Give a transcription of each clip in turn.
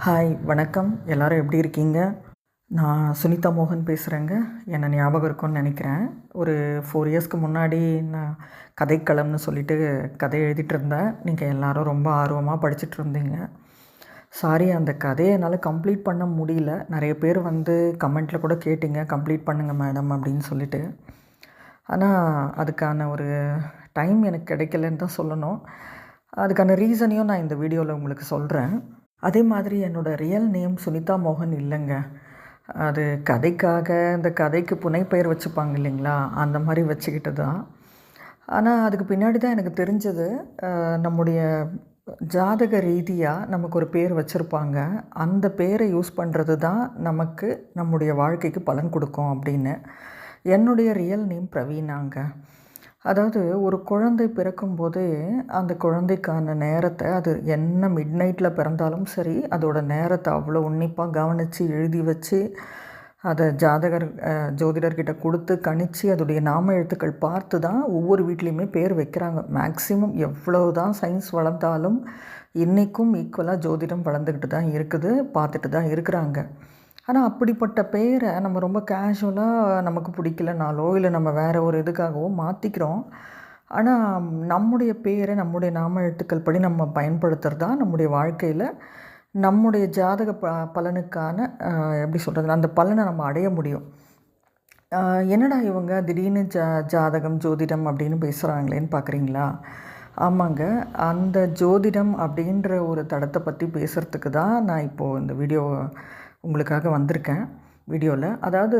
Hi வணக்கம். எல்லோரும் எப்படி இருக்கீங்க? நான் சுனிதா மோகன் பேசுகிறேங்க. என்னை ஞாபகம் இருக்கும்னு நினைக்கிறேன். ஒரு 4 இயர்ஸ்க்கு முன்னாடி நான் கதைக்களம்னு சொல்லிட்டு கதை எழுதிட்டு இருந்தேன். நீங்கள் எல்லோரும் ரொம்ப ஆர்வமாக படிச்சுட்டு இருந்தீங்க. சாரி, அந்த கதையை என்னால் கம்ப்ளீட் பண்ண முடியல. நிறைய பேர் வந்து கமெண்ட்டில் கூட கேட்டிங்க, கம்ப்ளீட் பண்ணுங்கள் மேடம் அப்படின்னு சொல்லிட்டு. ஆனால் அதுக்கான ஒரு டைம் எனக்கு கிடைக்கலன்னு தான் சொல்லணும். அதுக்கான ரீசனையும் நான் இந்த வீடியோவில் உங்களுக்கு சொல்கிறேன். அதே மாதிரி என்னோடய ரியல் நேம் சுனிதா மோகன் இல்லைங்க. அது கதைக்காக இந்த கதைக்கு புனைப்பெயர் வச்சுப்பாங்க இல்லைங்களா, அந்த மாதிரி வச்சுக்கிட்டு தான். ஆனால் அதுக்கு பின்னாடி தான் எனக்கு தெரிஞ்சது, நம்முடைய ஜாதக ரீதியாக நமக்கு ஒரு பேர் வச்சுருப்பாங்க. அந்த பேரை யூஸ் பண்ணுறது தான் நமக்கு நம்முடைய வாழ்க்கைக்கு பலன் கொடுக்கும் அப்படின்னு. என்னுடைய ரியல் நேம் பிரவீனாங்க. அதாவது ஒரு குழந்தை பிறக்கும்போதே அந்த குழந்தைக்கான நேரத்தை, அது என்ன மிட் நைட்டில் பிறந்தாலும் சரி, அதோட நேரத்தை அவ்வளோ உன்னிப்பாக கவனித்து எழுதி வச்சு அதை ஜோதிடர்கிட்ட கொடுத்து கணித்து அதோடைய நாம எழுத்துக்கள் பார்த்து தான் ஒவ்வொரு வீட்லேயுமே பேர் வைக்கிறாங்க. மேக்ஸிமம் எவ்வளோ தான் சயின்ஸ் வளர்ந்தாலும் இன்றைக்கும் ஈக்குவலாக ஜோதிடம் வளர்ந்துக்கிட்டு தான் இருக்குது, பார்த்துட்டு தான் இருக்கிறாங்க. ஆனால் அப்படிப்பட்ட பேரை நம்ம ரொம்ப கேஷுவலாக நமக்கு பிடிக்கலனாலோ இல்லை நம்ம வேறு ஒரு இதுக்காகவோ மாற்றிக்கிறோம். ஆனால் நம்முடைய பேரை நம்முடைய நாம எழுத்துக்கள் படி நம்ம பயன்படுத்துகிறது தான் நம்முடைய வாழ்க்கையில் நம்முடைய ஜாதக பலனுக்கான எப்படி சொல்கிறது, அந்த பலனை நம்ம அடைய முடியும். என்னடா இவங்க திடீர்னு ஜாதகம் ஜோதிடம் அப்படின்னு பேசுகிறாங்களேன்னு பார்க்குறீங்களா? ஆமாங்க, அந்த ஜோதிடம் அப்படின்ற ஒரு தடத்தை பற்றி பேசுகிறதுக்கு தான் நான் இப்போது இந்த வீடியோ உங்களுக்காக வந்திருக்கேன். வீடியோவில் அதாவது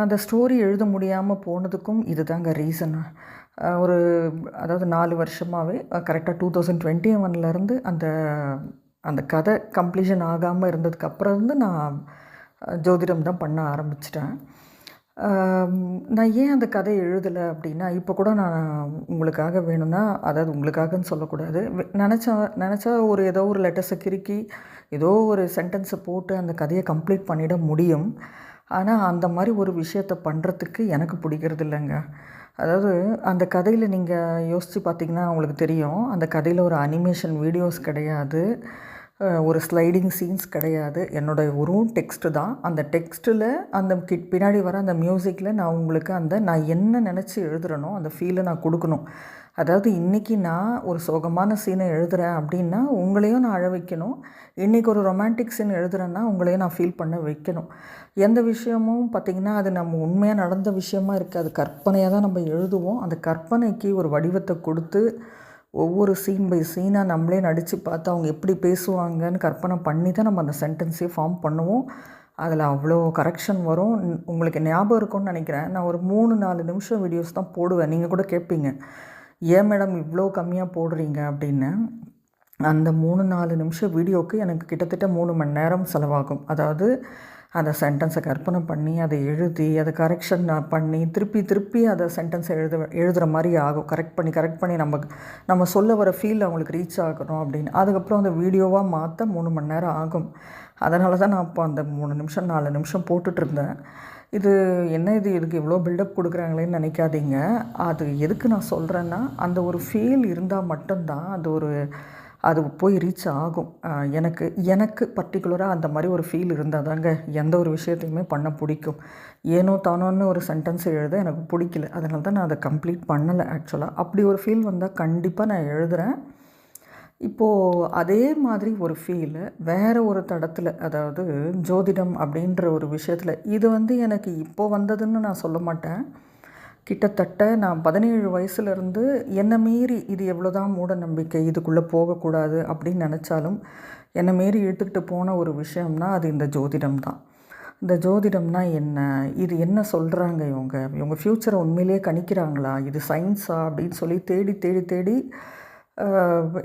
அந்த ஸ்டோரி எழுத முடியாமல் போனதுக்கும் இது தாங்க ரீசன். அதாவது 4 வருஷமாகவே கரெக்டாக 2021 அந்த அந்த கதை கம்ப்ளீஷன் ஆகாமல் இருந்ததுக்கப்புறம் இருந்து நான் ஜோதிடம் தான் பண்ண ஆரம்பிச்சிட்டேன். நான் ஏன் அந்த கதை எழுதலை அப்படின்னா, இப்போ கூட நான் உங்களுக்காக வேணும்னா, அதாவது உங்களுக்காகன்னு சொல்லக்கூடாது, நினச்சா ஏதோ ஒரு லெட்டர்ஸை கிறுக்கி ஏதோ ஒரு சென்டென்ஸை போட்டு அந்த கதையை கம்ப்ளீட் பண்ணிட முடியும். ஆனால் அந்த மாதிரி ஒரு விஷயத்தை பண்ணுறதுக்கு எனக்கு பிடிக்கிறது இல்லைங்க. அதாவது அந்த கதையில் நீங்கள் யோசித்து பார்த்தீங்கன்னா உங்களுக்கு தெரியும், அந்த கதையில் ஒரு அனிமேஷன் வீடியோஸ் கிடையாது, ஒரு ஸ்லைடிங் சீன்ஸ் கிடையாது. என்னோடய ஒரு டெக்ஸ்ட்டு தான். அந்த டெக்ஸ்ட்டில் அந்த பின்னாடி வர அந்த மியூசிக்கில் நான் உங்களுக்கு நான் என்ன நினச்சி எழுதுகிறேனோ அந்த ஃபீலை நான் கொடுக்கணும். அதாவது இன்றைக்கி நான் ஒரு சோகமான சீனை எழுதுகிறேன் அப்படின்னா உங்களையும் நான் அழ வைக்கணும். இன்றைக்கி ஒரு ரொமான்டிக் சீன் எழுதுகிறேன்னா உங்களையும் நான் ஃபீல் பண்ண வைக்கணும். எந்த விஷயமும் பார்த்திங்கன்னா அது நம்ம உண்மையாக நடந்த விஷயமா இருக்காது, கற்பனையாக தான் நம்ம எழுதுவோம். அந்த கற்பனைக்கு ஒரு வடிவத்தை கொடுத்து ஒவ்வொரு சீன் பை சீனாக நம்மளே நடித்து பார்த்து அவங்க எப்படி பேசுவாங்கன்னு கற்பனை பண்ணி தான் நம்ம அந்த சென்டென்ஸையே ஃபார்ம் பண்ணுவோம். அதில் அவ்வளோ கரெக்ஷன் வரும். உங்களுக்கு ஞாபகம் இருக்கும்னு நினைக்கிறேன், நான் ஒரு 3-4 நிமிஷம் வீடியோஸ் தான் போடுவேன். நீங்கள் கூட கேட்பீங்க, ஏன் மேடம் இவ்வளோ கம்மியாக போடுறீங்க அப்படின்னு. அந்த 3-4 நிமிஷம் வீடியோவுக்கு எனக்கு கிட்டத்தட்ட 3 மணி நேரம் செலவாகும். அதாவது அந்த சென்டென்ஸை கற்பனை பண்ணி அதை எழுதி அதை கரெக்ஷன் பண்ணி திருப்பி அதை சென்டென்ஸை எழுதுகிற மாதிரி ஆகும். கரெக்ட் பண்ணி நம்ம சொல்ல வர ஃபீல் அவங்களுக்கு ரீச் ஆகணும் அப்படின்னு. அதுக்கப்புறம் அந்த வீடியோவாக மாற்ற 3 மணி நேரம் ஆகும். அதனால தான் நான் அப்போ அந்த 3 நிமிஷம் 4 நிமிஷம் போட்டுட்ருந்தேன். இதுக்கு இவ்வளோ பில்டப் கொடுக்குறாங்களேன்னு நினைக்காதீங்க. அது எதுக்கு நான் சொல்கிறேன்னா, அந்த ஒரு ஃபீல் இருந்தால் மட்டும்தான் அது போய் ரீச் ஆகும். எனக்கு பர்டிகுலராக அந்த மாதிரி ஒரு ஃபீல் இருந்தால் தாங்க எந்த ஒரு விஷயத்தையுமே பண்ண பிடிக்கும். ஏனோ தானோன்னு ஒரு சென்டென்ஸ் எழுத எனக்கு பிடிக்கல, அதனால தான் நான் அதை கம்ப்ளீட் பண்ணலை. ஆக்சுவலாக அப்படி ஒரு ஃபீல் வந்தால் கண்டிப்பாக நான் எழுதுகிறேன். இப்போது அதே மாதிரி ஒரு ஃபீலு வேறு ஒரு தடத்தில், அதாவது ஜோதிடம் அப்படின்ற ஒரு விஷயத்தில், இது எனக்கு இப்போது வந்ததுன்னு நான் சொல்ல மாட்டேன். கிட்டத்தட்ட நான் 17 வயசுலேருந்து என்னை மீறி இது எவ்வளோ தான் மூட நம்பிக்கை, இதுக்குள்ளே போகக்கூடாது அப்படின்னு நினச்சாலும் என்னை மீறி இழுத்துக்கிட்டு போன ஒரு விஷயம்னா அது இந்த ஜோதிடம் தான். இந்த ஜோதிடம்னா என்ன, இது என்ன சொல்கிறாங்க, இவங்க ஃப்யூச்சரை உண்மையிலேயே கணிக்கிறாங்களா, இது சயின்ஸா அப்படின்னு சொல்லி தேடி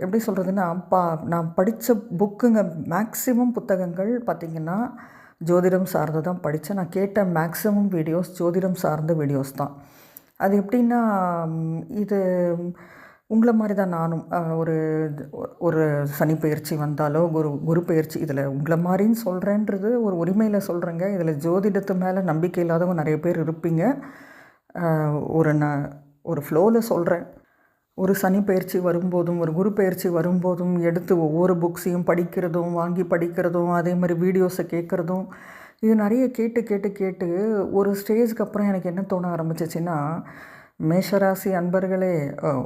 எப்படி சொல்கிறதுன்னா, நான் படித்த புக்குங்க மேக்ஸிமம் புத்தகங்கள் பார்த்திங்கன்னா ஜோதிடம் சார்ந்து தான் படித்தேன். நான் கேட்ட மேக்ஸிமம் வீடியோஸ் ஜோதிடம் சார்ந்த வீடியோஸ் தான். அது எப்படின்னா, இது உங்களை மாதிரி தான் நானும் ஒரு சனி பயிற்சி வந்தாலோ குரு பயிற்சி, இதில் உங்களை மாதிரின்னு சொல்கிறேன்றது ஒரு உரிமையில் சொல்கிறேங்க. இதில் ஜோதிடத்து மேலே நம்பிக்கை இல்லாதவங்க நிறைய பேர் இருப்பீங்க. ஒரு ஃப்ளோவில் சொல்கிறேன். ஒரு சனி பயிற்சி வரும்போதும் ஒரு குரு பயிற்சி வரும்போதும் எடுத்து ஒவ்வொரு புக்ஸையும் படிக்கிறதும் வாங்கி படிக்கிறதும் அதே மாதிரி வீடியோஸை கேட்குறதும் இது நிறைய கேட்டு கேட்டு கேட்டு ஒரு ஸ்டேஜ்க்கு அப்புறம் எனக்கு என்ன தோண ஆரம்பிச்சிச்சின்னா, மேஷராசி அன்பர்களே,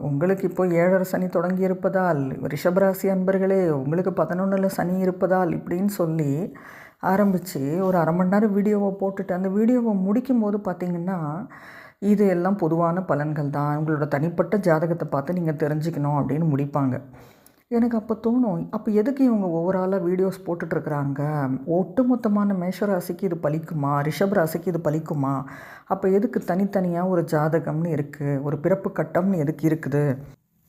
உங்களுக்கு இப்போ 7.5 சனி தொடங்கி இருப்பதால், ரிஷபராசி அன்பர்களே உங்களுக்கு 11ல் சனி இருப்பதால் இப்படின்னு சொல்லி ஆரம்பித்து ஒரு அரை மணி நேரம் வீடியோவை போட்டுட்டு அந்த வீடியோவை முடிக்கும்போது பார்த்திங்கன்னா, இது எல்லாம் பொதுவான பலன்கள் தான், உங்களோட தனிப்பட்ட ஜாதகத்தை பார்த்து நீங்கள் தெரிஞ்சுக்கணும் அப்படின்னு முடிப்பாங்க. எனக்கு அப்போ தோணும், அப்போ எதுக்கு இவங்க ஓவராலாக வீடியோஸ் போட்டுட்ருக்குறாங்க? ஒட்டுமொத்தமான மேஷராசிக்கு இது பலிக்குமா? ரிஷப ராசிக்கு இது பலிக்குமா? அப்போ எதுக்கு தனித்தனியாக ஒரு ஜாதகம்னு இருக்குது, ஒரு பிறப்பு கட்டம்னு எதுக்கு இருக்குது?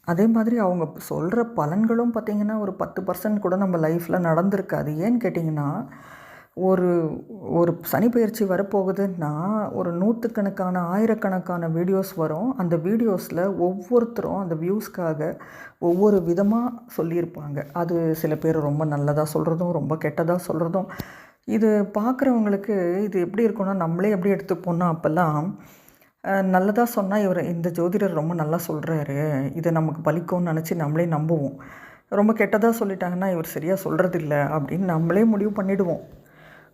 அதே மாதிரி அவங்க சொல்கிற பலன்களும் பார்த்திங்கன்னா ஒரு 10% கூட நம்ம லைஃப்பில் நடந்திருக்காது. ஏன்னு கேட்டிங்கன்னா, ஒரு ஒரு சனி பயிற்சி வரப்போகுதுன்னா ஒரு நூற்றுக்கணக்கான ஆயிரக்கணக்கான வீடியோஸ் வரும். அந்த வீடியோஸில் ஒவ்வொருத்தரும் அந்த வியூஸ்க்காக ஒவ்வொரு விதமாக சொல்லியிருப்பாங்க. அது சில பேர் ரொம்ப நல்லதாக சொல்கிறதும் ரொம்ப கெட்டதாக சொல்கிறதும். இது பார்க்குறவங்களுக்கு இது எப்படி இருக்குன்னா, நம்மளே எப்படி எடுத்துப்போம்னா அப்போல்லாம் நல்லதாக சொன்னால் இந்த ஜோதிடர் ரொம்ப நல்லா சொல்கிறாரு, இது நமக்கு பலிக்கும்னு நினச்சி நம்மளே நம்புவோம். ரொம்ப கெட்டதாக சொல்லிட்டாங்கன்னா இவர் சரியாக சொல்கிறதில்ல அப்படின்னு நம்மளே முடிவு பண்ணிவிடுவோம்.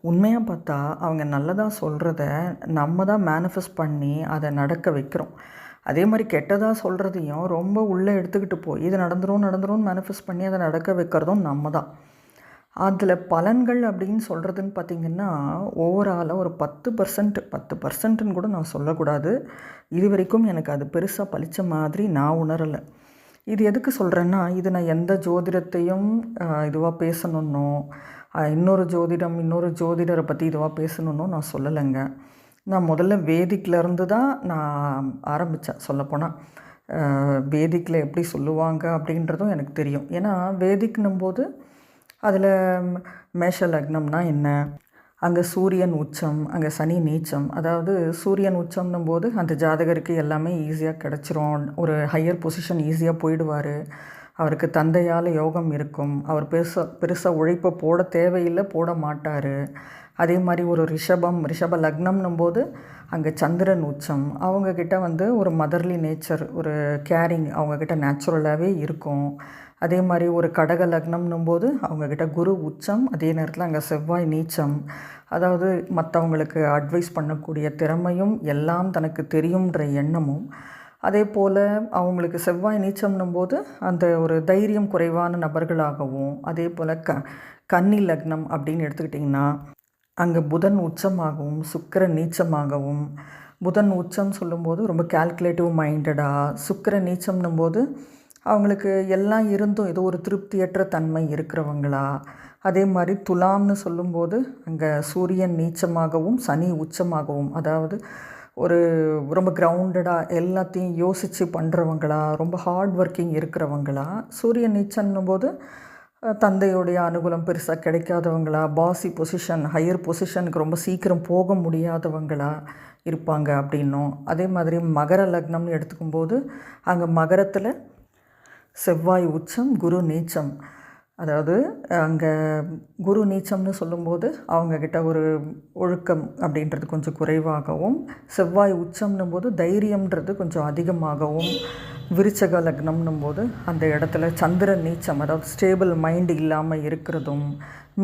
உண்மையாக பார்த்தா அவங்க நல்லதாக சொல்கிறத நம்ம தான் மேனிஃபெஸ்ட் பண்ணி அதை நடக்க வைக்கிறோம். அதே மாதிரி கெட்டதாக சொல்கிறதையும் ரொம்ப உள்ளே எடுத்துக்கிட்டு போய் இது நடந்துரும்னு மேனிஃபெஸ்ட் பண்ணி அதை நடக்க வைக்கிறதும் நம்ம தான். அதில் பலன்கள் அப்படின்னு சொல்கிறதுன்னு பார்த்திங்கன்னா ஓவராலாக ஒரு 10%ன்னு கூட நான் சொல்லக்கூடாது. இது வரைக்கும் எனக்கு அது பெருசாக பலித்த மாதிரி நான் உணரலை. இது எதுக்கு சொல்கிறேன்னா, இது நான் எந்த ஜோதிடத்தையும் இதுவாக பேசணுன்னோ, இன்னொரு ஜோதிடரை பற்றி இதுவாக பேசணுன்னோ நான் சொல்லலைங்க. நான் முதல்ல வேதிக்லேருந்து தான் நான் ஆரம்பித்தேன் சொல்லப்போனால். வேதிக்கில் எப்படி சொல்லுவாங்க அப்படின்றதும் எனக்கு தெரியும். ஏன்னா வேதிக்னும்போது அதில் மேஷ லக்னம்னா என்ன, அங்கே சூரியன் உச்சம், அங்கே சனி நீச்சம். அதாவது சூரியன் உச்சம்னும் போது அந்த ஜாதகருக்கு எல்லாமே ஈஸியாக கிடச்சிரும், ஒரு ஹையர் பொசிஷன் ஈஸியாக போயிடுவார், அவருக்கு தந்தையால் யோகம் இருக்கும், அவர் பெருசாக உழைப்பை போட தேவையில்லை, போட மாட்டார். அதே மாதிரி ஒரு ரிஷப லக்னம்னும் போது அங்கே சந்திரன் உச்சம், அவங்கக்கிட்ட ஒரு மதர்லி நேச்சர், ஒரு கேரிங் அவங்கக்கிட்ட நேச்சுரலாகவே இருக்கும். அதே மாதிரி ஒரு கடக லக்னம்னும் போது அவங்கக்கிட்ட குரு உச்சம், அதே நேரத்தில் அங்கே செவ்வாய் நீச்சம். அதாவது மற்றவங்களுக்கு அட்வைஸ் பண்ணக்கூடிய திறமையும் எல்லாம் தனக்கு தெரியுன்ற எண்ணமும். அதே போல் அவங்களுக்கு செவ்வாய் நீச்சம்னும் போது அந்த ஒரு தைரியம் குறைவான நபர்களாகவும். அதே போல் கன்னி லக்னம் அப்படின்னு எடுத்துக்கிட்டிங்கன்னா அங்கே புதன் உச்சமாகவும் சுக்கிரன் நீச்சமாகவும். புதன் உச்சம் சொல்லும்போது ரொம்ப கால்குலேட்டிவ் மைண்டடாக, சுக்கிரன் நீச்சம்னும் போது அவங்களுக்கு எல்லாம் இருந்தும் ஏதோ ஒரு திருப்தியற்ற தன்மை இருக்கிறவங்களா. அதே மாதிரி துலாம்னு சொல்லும்போது அங்கே சூரியன் நீச்சமாகவும் சனி உச்சமாகவும், அதாவது ஒரு ரொம்ப கிரவுண்டடாக எல்லாத்தையும் யோசித்து பண்ணுறவங்களா, ரொம்ப ஹார்ட் ஒர்க்கிங் இருக்கிறவங்களா. சூரியன் நீச்சன்னும் போது தந்தையுடைய அனுகூலம் பெருசாக கிடைக்காதவங்களா, பாசி பொசிஷன் ஹையர் பொசிஷனுக்கு ரொம்ப சீக்கிரம் போக முடியாதவங்களா இருப்பாங்க அப்படின்னும். அதே மாதிரி மகர லக்னம்னு எடுத்துக்கும்போது அங்கே மகரத்தில் செவ்வாய் உச்சம் குரு நீச்சம். அதாவது அங்கே குரு நீச்சம்னு சொல்லும்போது அவங்கக்கிட்ட ஒரு ஒழுக்கம் அப்படின்றது கொஞ்சம் குறைவாகவும், செவ்வாய் உச்சம்னும் போது தைரியம்ன்றது கொஞ்சம் அதிகமாகவும், விருச்சக லக்னம்னும் போது அந்த இடத்துல சந்திரன் நீச்சம், அதாவது ஸ்டேபிள் மைண்டு இல்லாமல் இருக்கிறதும்.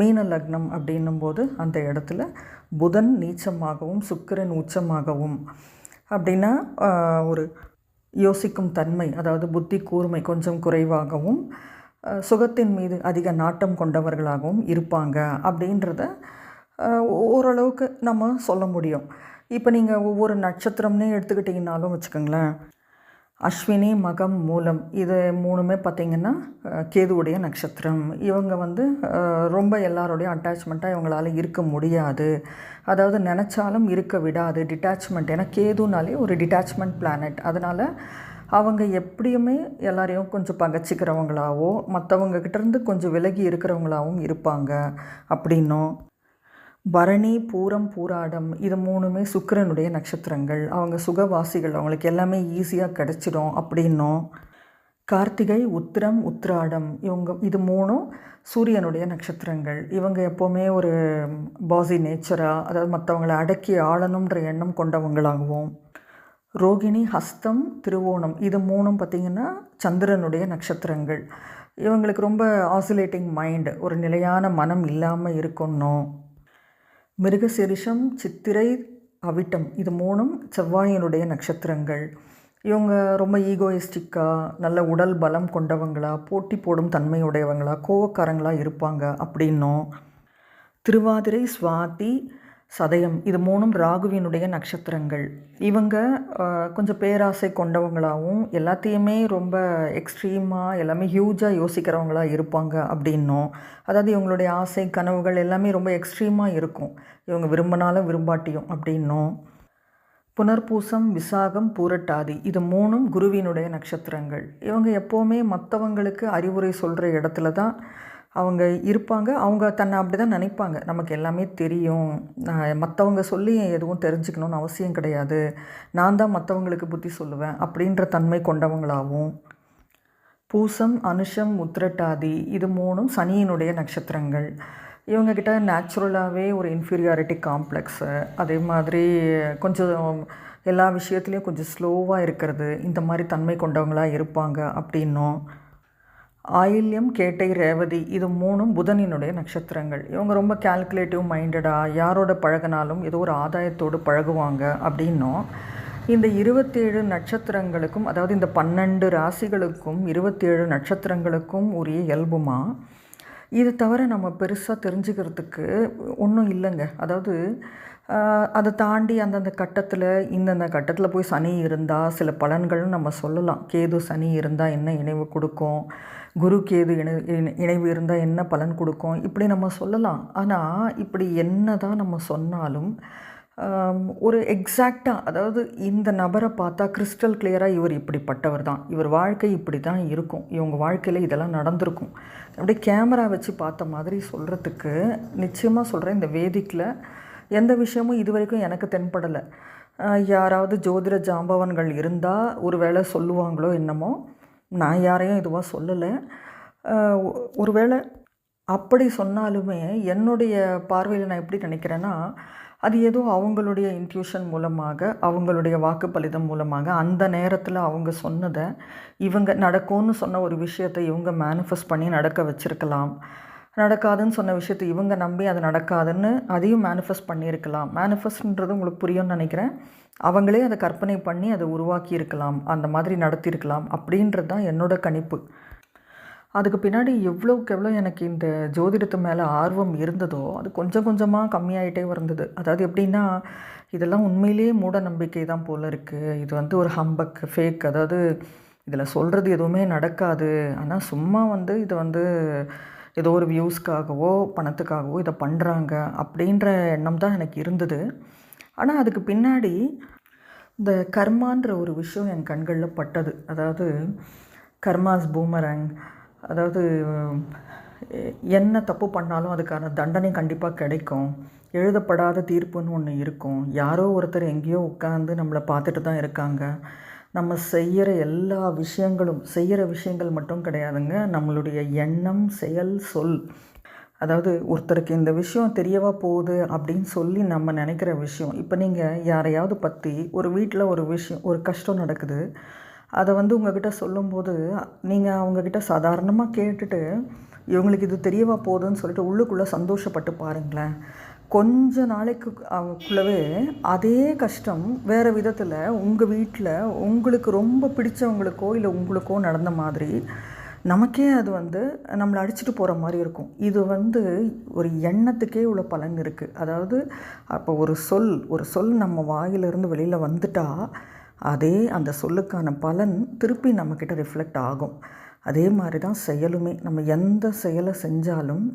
மீன லக்னம் அப்படின்னும் போது அந்த இடத்துல புதன் நீச்சமாகவும் சுக்கிரன் உச்சமாகவும். அப்படின்னா ஒரு யோசிக்கும் தன்மை, அதாவது புத்தி கூர்மை கொஞ்சம் குறைவாகவும், சுகத்தின் மீது அதிக நாட்டம் கொண்டவர்களாகவும் இருப்பாங்க அப்படின்றத ஓரளவுக்கு நம்ம சொல்ல முடியும். இப்போ நீங்கள் ஒவ்வொரு நட்சத்திரம்னே எடுத்துக்கிட்டிங்கனாலும் வச்சுக்கோங்களேன், அஸ்வினி மகம் மூலம் இது மூணுமே பார்த்திங்கன்னா கேதுவுடைய நட்சத்திரம். இவங்க ரொம்ப எல்லாரோடையும் அட்டாச்மெண்ட்டாக இவங்களால் இருக்க முடியாது, அதாவது நினச்சாலும் இருக்க விடாது, டிட்டாச்மெண்ட். ஏன்னா கேதுனாலே ஒரு டிட்டாச்மெண்ட் பிளானட். அதனால் அவங்க எப்படியுமே எல்லாரையும் கொஞ்சம் பகச்சிக்கிறவங்களாவோ மற்றவங்கக்கிட்டேருந்து கொஞ்சம் விலகி இருக்கிறவங்களாகவும் இருப்பாங்க அப்படின்னும். பரணி பூரம் பூராடம் இது மூணுமே சுக்கிரனுடைய நட்சத்திரங்கள். அவங்க சுகவாசிகள், அவங்களுக்கு எல்லாமே ஈஸியாக கிடச்சிடும் அப்படின்னும். கார்த்திகை உத்திரம் உத்திராடம் இது மூணும் சூரியனுடைய நட்சத்திரங்கள். இவங்க எப்போவுமே ஒரு பாசி நேச்சராக, அதாவது மற்றவங்களை அடக்கி ஆளணுன்ற எண்ணம் கொண்டவங்களாகவும். ரோகிணி, ஹஸ்தம், திருவோணம் இது 3ம் பார்த்திங்கன்னா சந்திரனுடைய நட்சத்திரங்கள். இவங்களுக்கு ரொம்ப ஆசிலேட்டிங் மைண்டு, ஒரு நிலையான மனம் இல்லாமல் இருக்கணும். மிருகசீரிஷம், சித்திரை, அவிட்டம் இது 3ம் செவ்வாயினுடைய நட்சத்திரங்கள். இவங்க ரொம்ப ஈகோயிஸ்டிக்காக, நல்ல உடல் பலம் கொண்டவங்களா, போட்டி போடும் தன்மையுடையவங்களா, கோவக்காரங்களாக இருப்பாங்க அப்படின்னும். திருவாதிரை, சுவாதி, சதயம் இது 3ம் ராகுவினுடைய நட்சத்திரங்கள். இவங்க கொஞ்சம் பேராசை கொண்டவங்களாகவும் எல்லாத்தையுமே ரொம்ப எக்ஸ்ட்ரீமாக எல்லாமே ஹியூஜாக யோசிக்கிறவங்களாக இருப்பாங்க அப்படின்னும். அதாவது இவங்களுடைய ஆசை கனவுகள் எல்லாமே ரொம்ப எக்ஸ்ட்ரீமாக இருக்கும், இவங்க விரும்பினாலும் விரும்பாட்டியும் அப்படின்னும். புனர்பூசம், விசாகம், பூரட்டாதி இது 3ம் குருவினுடைய நட்சத்திரங்கள். இவங்க எப்போவுமே மற்றவங்களுக்கு அறிவுரை சொல்கிற இடத்துல தான் அவங்க இருப்பாங்க. அவங்க தன்னை அப்படி தான் நினைப்பாங்க, நமக்கு எல்லாமே தெரியும், மற்றவங்க சொல்லி எதுவும் தெரிஞ்சுக்கணுன்னு அவசியம் கிடையாது, நான் தான் மற்றவங்களுக்கு புத்தி சொல்லுவேன் அப்படின்ற தன்மை கொண்டவங்களாகவும். பூசம், அனுஷம், உத்திரட்டாதி இது 3ம் சனியினுடைய நட்சத்திரங்கள். இவங்கக்கிட்ட நேச்சுரலாகவே ஒரு இன்ஃபீரியாரிட்டி காம்ப்ளெக்ஸு, அதே மாதிரி கொஞ்சம் எல்லா விஷயத்துலேயும் கொஞ்சம் ஸ்லோவாக இருக்கிறது, இந்த மாதிரி தன்மை கொண்டவங்களாக இருப்பாங்க அப்படின்னும். ஆயில்யம், கேட்டை, ரேவதி இது 3ம் புதனினுடைய நட்சத்திரங்கள். இவங்க ரொம்ப கால்குலேட்டிவ் மைண்டடாக, யாரோட பழகினாலும் ஏதோ ஒரு ஆதாயத்தோடு பழகுவாங்க அப்படின்னும். இந்த 27 நட்சத்திரங்களுக்கும், அதாவது இந்த 12 ராசிகளுக்கும் 27 நட்சத்திரங்களுக்கும் உரிய இயல்புமா. இது தவிர நம்ம பெருசாக தெரிஞ்சுக்கிறதுக்கு ஒன்றும் இல்லைங்க. அதாவது அதை தாண்டி அந்தந்த கட்டத்தில் இந்தந்த கட்டத்தில் போய் சனி இருந்தால் சில பலன்கள்னு நம்ம சொல்லலாம். கேது சனி இருந்தால் என்ன இணைவு கொடுக்கும், குரு கேது இணைவு இருந்தால் என்ன பலன் கொடுக்கும், இப்படி நம்ம சொல்லலாம். ஆனால் இப்படி என்ன தான் நம்ம சொன்னாலும் ஒரு எக்ஸாக்டாக, அதாவது இந்த நபரை பார்த்தா கிறிஸ்டல் கிளியராக இவர் இப்படிப்பட்டவர் தான், இவர் வாழ்க்கை இப்படி தான் இருக்கும், இவங்க வாழ்க்கையில் இதெல்லாம் நடந்திருக்கும், அப்படியே கேமரா வச்சு பார்த்த மாதிரி சொல்கிறதுக்கு நிச்சயமாக சொல்கிறேன், இந்த வேதிக்கில் எந்த விஷயமும் இது வரைக்கும் எனக்கு தென்படலை. யாராவது ஜோதிட ஜாம்பவன்கள் இருந்தால் ஒரு வேளை சொல்லுவாங்களோ என்னமோ, நான் யாரையும் இதுவாக சொல்லலை. ஒருவேளை அப்படி சொன்னாலுமே என்னுடைய பார்வையில் நான் எப்படி நினைக்கிறேன்னா, அது ஏதோ அவங்களுடைய இன்ட்யூஷன் மூலமாக, அவங்களுடைய வாக்குப்பளிதம் மூலமாக அந்த நேரத்தில் அவங்க சொன்னதை, இவங்க நடக்கும்னு சொன்ன ஒரு விஷயத்தை இவங்க மேனிஃபெஸ்ட் பண்ணி நடக்க வச்சுருக்கலாம். நடக்காதுன்னு சொன்ன விஷயத்தை இவங்க நம்பி அது நடக்காதுன்னு அதையும் மேனிஃபெஸ்ட் பண்ணியிருக்கலாம். மேனிஃபெஸ்ட்ன்றது உங்களுக்கு புரியும்னு நினைக்கிறேன். அவங்களே அதை கற்பனை பண்ணி அதை உருவாக்கி இருக்கலாம், அந்த மாதிரி நடத்தியிருக்கலாம் அப்படின்றது தான் என்னோடய கணிப்பு. அதுக்கு பின்னாடி எவ்வளோக்கு எவ்வளோ எனக்கு இந்த ஜோதிடத்து மேலே ஆர்வம் இருந்ததோ அது கொஞ்சம் கொஞ்சமாக கம்மியாகிட்டே வந்தது. அதாவது எப்படின்னா, இதெல்லாம் உண்மையிலேயே மூட நம்பிக்கை தான் போல் இருக்குது, இது வந்து ஒரு ஹம்பக், ஃபேக், அதாவது இதில் சொல்கிறது எதுவுமே நடக்காது, ஆனால் சும்மா வந்து இது வந்து ஏதோ ஒரு வியூஸ்க்காகவோ பணத்துக்காகவோ இதை பண்ணுறாங்க அப்படின்ற எண்ணம் தான் எனக்கு இருந்தது. ஆனால் அதுக்கு பின்னாடி இந்த கர்மான்ற ஒரு விஷயம் என் கண்களில் பட்டது. அதாவது கர்மாஸ் பூமரங், அதாவது என்ன தப்பு பண்ணாலும் அதுக்கான தண்டனை கண்டிப்பாக கிடைக்கும், எழுதப்படாத தீர்ப்புன்னு ஒன்று இருக்கும், யாரோ ஒருத்தர் எங்கேயோ உட்காந்து நம்மளை பார்த்துட்டு தான் இருக்காங்க, நம்ம செய்கிற எல்லா விஷயங்களும், செய்கிற விஷயங்கள் மட்டும் கிடையாதுங்க, நம்மளுடைய எண்ணம், செயல், சொல், அதாவது ஒருத்தருக்கு இந்த விஷயம் தெரியவா போகுது அப்படின்னு சொல்லி நம்ம நினைக்கிற விஷயம். இப்போ நீங்கள் யாரையாவது பற்றி ஒரு வீட்டில் ஒரு விஷயம், ஒரு கஷ்டம் நடக்குது, அதை வந்து உங்ககிட்ட சொல்லும்போது நீங்கள் அவங்கக்கிட்ட சாதாரணமாக கேட்டுட்டு இவங்களுக்கு இது தெரியவா போகுதுன்னு சொல்லிட்டு உள்ளுக்குள்ளே சந்தோஷப்பட்டு பாருங்களேன். கொஞ்ச நாளைக்குள்ளவே அதே கஷ்டம் வேறு விதத்தில் உங்கள் வீட்டில் உங்களுக்கு ரொம்ப பிடிச்சவங்களுக்கோ இல்லை உங்களுக்கோ நடந்த மாதிரி நமக்கே அது வந்து நம்மளை அடிச்சுட்டு போகிற மாதிரி இருக்கும். இது வந்து ஒரு எண்ணத்துக்கே உள்ள பலன் இருக்குது. அதாவது அப்போ ஒரு சொல் நம்ம வாயிலிருந்து வெளியில் வந்துட்டால் அதே அந்த சொல்லுக்கான பலன் திருப்பி நம்மக்கிட்ட ரிஃப்ளெக்ட் ஆகும். அதே மாதிரி தான் செயலுமே, நம்ம எந்த செயலை செஞ்சாலும்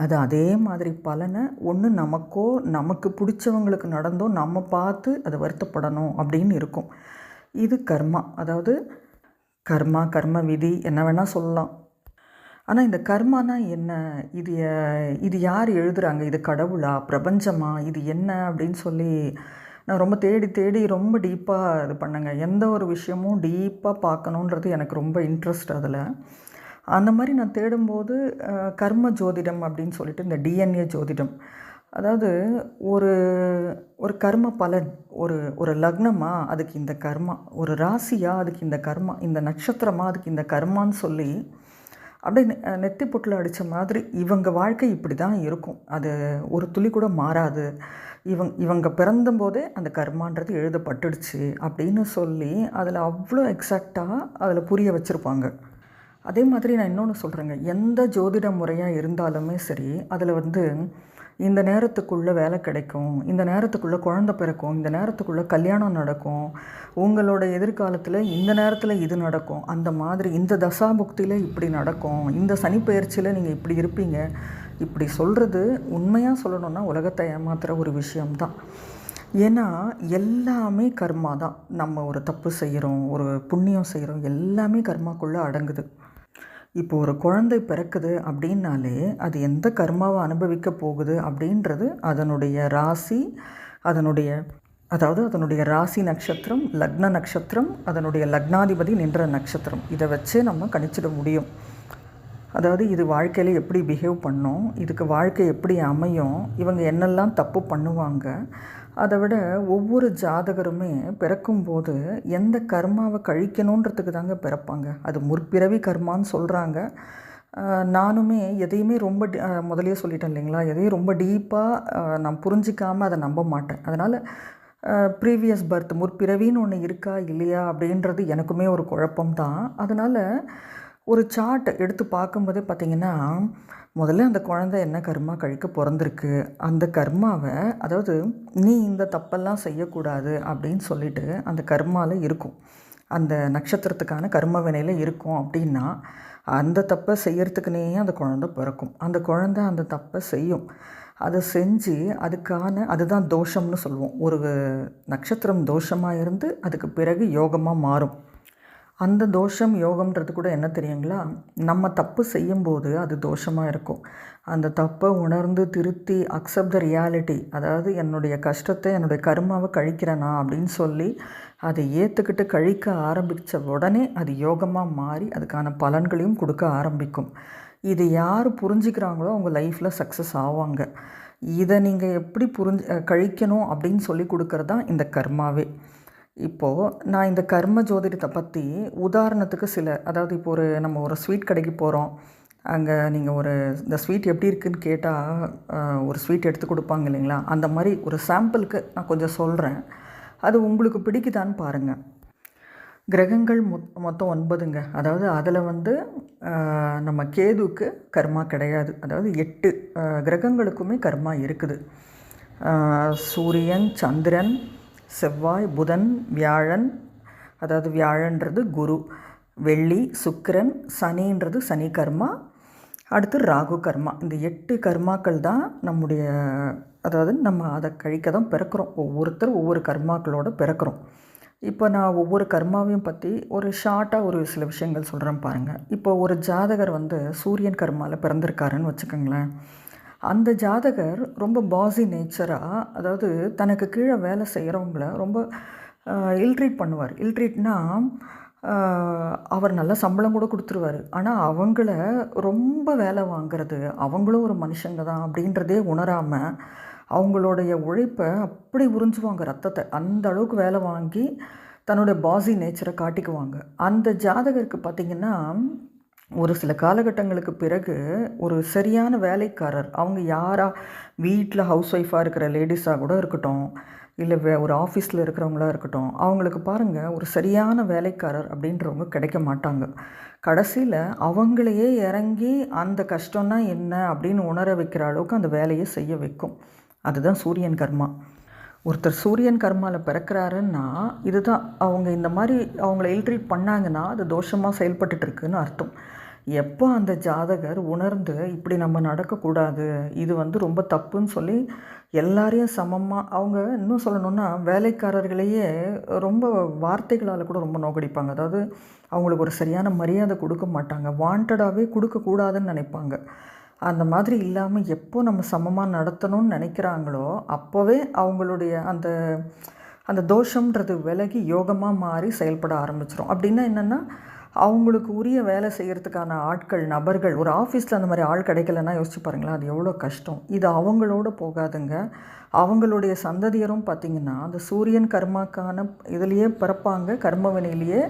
அது அதே மாதிரி பலனை ஒன்று நமக்கோ நமக்கு பிடிச்சவங்களுக்கு நடந்தோ நம்ம பார்த்து அதை வருத்தப்படணும் அப்படின்னு இருக்கும். இது கர்மா, அதாவது கர்ம விதி என்ன வேணால் சொல்லலாம். ஆனால் இந்த கர்மானா என்ன, இது யார் எழுதுகிறாங்க, இது கடவுளா, பிரபஞ்சமா, இது என்ன அப்படின்னு சொல்லி நான் ரொம்ப தேடி ரொம்ப டீப்பாக இது பண்ணேங்க. எந்த ஒரு விஷயமும் டீப்பாக பார்க்கணுன்றது எனக்கு ரொம்ப இன்ட்ரெஸ்ட். அதில் அந்த மாதிரி நான் தேடும்போது கர்ம ஜோதிடம் அப்படின்னு சொல்லிட்டு இந்த டிஎன்ஏ ஜோதிடம், அதாவது ஒரு ஒரு கர்ம பலன், ஒரு ஒரு லக்னமா அதுக்கு இந்த கர்மா, ஒரு ராசியா அதுக்கு இந்த கர்மா, இந்த நட்சத்திரமா அதுக்கு இந்த கர்மான்னு சொல்லி அப்படியே நெத்தி பொட்டில் அடித்த மாதிரி இவங்க வாழ்க்கை இப்படி தான் இருக்கும், அது ஒரு துளி கூட மாறாது, இவங்க பிறந்தம்போதே அந்த கர்மான்றது எழுதப்பட்டுடுச்சு அப்படின்னு சொல்லி அதில் அவ்வளோ எக்ஸாக்டாக அதில் புரிய வச்சுருப்பாங்க. அதே மாதிரி நான் இன்னொன்று சொல்கிறேங்க, எந்த ஜோதிட முறையாக இருந்தாலுமே சரி, அதில் இந்த நேரத்துக்குள்ளே வேலை கிடைக்கும், இந்த நேரத்துக்குள்ளே குழந்த பிறக்கும், இந்த குழந்தை கல்யாணம் நடக்கும், உங்களோட எதிர்காலத்தில் இந்த நேரத்தில் இது நடக்கும், அந்த மாதிரி இந்த தசாபுக்தியில் இப்படி நடக்கும், இந்த சனிப்பெயர்ச்சியில் நீங்கள் இப்படி இருப்பீங்க, இப்படி சொல்கிறது உண்மையாக சொல்லணுன்னா உலகத்தை ஏமாத்துகிற ஒரு விஷயம்தான். ஏன்னா எல்லாமே கர்மா தான். நம்ம ஒரு தப்பு செய்கிறோம், ஒரு புண்ணியம் செய்கிறோம், எல்லாமே கர்மாக்குள்ளே அடங்குது. இப்போ ஒரு குழந்தை பிறக்குது அப்படின்னாலே அது எந்த கர்மாவை அனுபவிக்க போகுது அப்படின்றது அதனுடைய ராசி, அதனுடைய ராசி நட்சத்திரம், லக்ன நட்சத்திரம், அதனுடைய லக்னாதிபதி நின்ற நட்சத்திரம், இதை வச்சே நம்ம கணிச்சிட முடியும். அதாவது இது வாழ்க்கையில் எப்படி பிஹேவ் பண்ணும், இதுக்கு வாழ்க்கை எப்படி அமையும், இவங்க என்னெல்லாம் தப்பு பண்ணுவாங்க, அதை விட ஒவ்வொரு ஜாதகருமே பிறக்கும்போது எந்த கர்மாவை கழிக்கணுன்றதுக்கு தாங்க பிறப்பாங்க. அது முற்பிறவி கர்மான்னு சொல்கிறாங்க. நானுமே எதையுமே ரொம்ப முதலையே சொல்லிட்டேன் இல்லைங்களா, எதையும் ரொம்ப டீப்பாக நான் புரிஞ்சிக்காமல் அதை நம்ப மாட்டேன். அதனால் ப்ரீவியஸ் பர்த், முற்பிறவின்னு ஒன்று இருக்கா இல்லையா அப்படின்றது எனக்குமே ஒரு குழப்பம்தான். அதனால் ஒரு சார்ட் எடுத்து பார்க்கும்போதே பார்த்திங்கன்னா, முதல்ல அந்த குழந்தை என்ன கர்மா கழிக்க பிறந்திருக்கு, அந்த கர்மாவை, அதாவது நீ இந்த தப்பெல்லாம் செய்யக்கூடாது அப்படின்னு சொல்லிட்டு அந்த கர்மாவில் இருக்கும், அந்த நட்சத்திரத்துக்கான கர்ம வினையில் இருக்கும். அப்படின்னா அந்த தப்பை செய்யறதுக்குனே அந்த குழந்தை பிறக்கும். அந்த குழந்தை அந்த தப்பை செய்யும். அதை செஞ்சு அதுதான் தோஷம்னு சொல்லுவோம். ஒரு நட்சத்திரம் தோஷமாக இருந்து அதுக்கு பிறகு யோகமாக மாறும். அந்த தோஷம் யோகம்ன்றது கூட என்ன தெரியுங்களா, நம்ம தப்பு செய்யும்போது அது தோஷமாக இருக்கும். அந்த தப்பை உணர்ந்து திருத்தி அக்செப்ட் த ரியாலிட்டி, அதாவது என்னுடைய கஷ்டத்தை, என்னுடைய கர்மாவை கழிக்கிறேனா அப்படின்னு சொல்லி அதை ஏற்றுக்கிட்டு கழிக்க ஆரம்பித்த உடனே அது யோகமாக மாறி அதுக்கான பலன்களையும் கொடுக்க ஆரம்பிக்கும். இது யார் புரிஞ்சுக்கிறாங்களோ அவங்க லைஃப்பில் சக்ஸஸ் ஆவாங்க. இதை நீங்கள் எப்படி கழிக்கணும் அப்படின்னு சொல்லி கொடுக்கறது தான் இந்த கர்மாவே. இப்போது நான் இந்த கர்ம ஜோதிடத்தை பற்றி உதாரணத்துக்கு அதாவது இப்போ நம்ம ஒரு ஸ்வீட் கடைக்கு போகிறோம், அங்கே நீங்கள் இந்த ஸ்வீட் எப்படி இருக்குதுன்னு கேட்டால் ஒரு ஸ்வீட் எடுத்து கொடுப்பாங்க இல்லைங்களா, அந்த மாதிரி ஒரு சாம்பிளுக்கு நான் கொஞ்சம் சொல்கிறேன், அது உங்களுக்கு பிடிக்குதான்னு பாருங்கள். கிரகங்கள் மொத்தம் 9ங்க. அதாவது அதில் நம்ம கேதுவுக்கு கர்மா கிடையாது. அதாவது 8 கிரகங்களுக்குமே கர்மா இருக்குது. சூரியன், சந்திரன், செவ்வாய், புதன், வியாழன், அதாவது வியாழன்றது குரு, வெள்ளி, சுக்கிரன், சனின்றது சனி கர்மா, அடுத்து ராகு கர்மா. இந்த 8 கர்மாக்கள் தான் அதாவது நம்ம அதை கழிக்க தான் பிறக்கிறோம். ஒவ்வொருத்தர் ஒவ்வொரு கர்மாக்களோடு பிறக்கிறோம். இப்போ நான் ஒவ்வொரு கர்மாவையும் பற்றி ஒரு ஷார்ட்டாக ஒரு சில விஷயங்கள் சொல்கிறேன் பாருங்கள். இப்போ ஒரு ஜாதகர் சூரியன் கர்மாவில் பிறந்திருக்காருன்னு வச்சுக்கோங்களேன். அந்த ஜாதகர் ரொம்ப பாசி நேச்சராக, அதாவது தனக்கு கீழே வேலை செய்கிறவங்கள ரொம்ப இல்ட்ரீட் பண்ணுவார். இல்ட்ரீட்னா அவர் நல்ல சம்பளம் கூட கொடுத்துருவார், ஆனால் அவங்கள ரொம்ப வேலை வாங்கிறது, அவங்களும் ஒரு மனுஷங்க தான் அப்படின்றதே உணராமல் அவங்களுடைய உழைப்பை அப்படி உறிஞ்சுவாங்க, ரத்தத்தை அந்த அளவுக்கு வேலை வாங்கி தன்னுடைய பாசி நேச்சரை காட்டிக்குவாங்க. அந்த ஜாதகருக்கு பார்த்திங்கன்னா ஒரு சில காலகட்டங்களுக்கு பிறகு ஒரு சரியான வேலைக்காரர், அவங்க யாராக வீட்டில் ஹவுஸ் ஒய்ஃபாக இருக்கிற லேடிஸாக கூட இருக்கட்டும், இல்லை ஒரு ஆஃபீஸில் இருக்கிறவங்களா இருக்கட்டும், அவங்களுக்கு பாருங்கள் ஒரு சரியான வேலைக்காரர் அப்படின்றவங்க கிடைக்க மாட்டாங்க. கடைசியில் அவங்களையே இறங்கி அந்த கஷ்டம்னா என்ன அப்படின்னு உணர வைக்கிற அளவுக்கு அந்த வேலையை செய்ய வைக்கும். அதுதான் சூரியன் கர்மா. ஒருத்தர் சூரியன் கர்மாவில் பிறக்கிறாருன்னா இதுதான், அவங்க இந்த மாதிரி அவங்கள இல்ட்ரீட் பண்ணாங்கன்னா அது தோஷமாக செயல்பட்டுருக்குன்னு அர்த்தம். எப்போ அந்த ஜாதகர் உணர்ந்து இப்படி நம்ம நடக்கக்கூடாது, இது ரொம்ப தப்புன்னு சொல்லி எல்லாரையும் சமமாக, அவங்க இன்னும் சொல்லணுன்னா வேலைக்காரர்களையே ரொம்ப வார்த்தைகளால் கூட ரொம்ப நோக்கடிப்பாங்க. அதாவது அவங்களுக்கு ஒரு சரியான மரியாதை கொடுக்க மாட்டாங்க, வாண்டடாகவே கொடுக்கக்கூடாதுன்னு நினைப்பாங்க. அந்த மாதிரி இல்லாமல் எப்போ நம்ம சமமாக நடத்தணும்னு நினைக்கிறாங்களோ அப்போவே அவங்களுடைய அந்த தோஷம்ன்றது விலகி யோகமாக மாறி செயல்பட ஆரம்பிச்சிடும். அப்படின்னா என்னென்னா அவங்களுக்கு உரிய வேலை செய்கிறதுக்கான ஆட்கள், நபர்கள், ஒரு ஆஃபீஸில் அந்த மாதிரி ஆள் கிடைக்கலன்னா யோசிச்சு பாருங்களேன், அது எவ்வளோ கஷ்டம். இது அவங்களோட போகாதுங்க. அவங்களுடைய சந்ததியரும் பார்த்திங்கன்னா அந்த சூரியன் கர்மாக்கான இதுலேயே பிறப்பாங்க, கர்ம வினையிலேயே.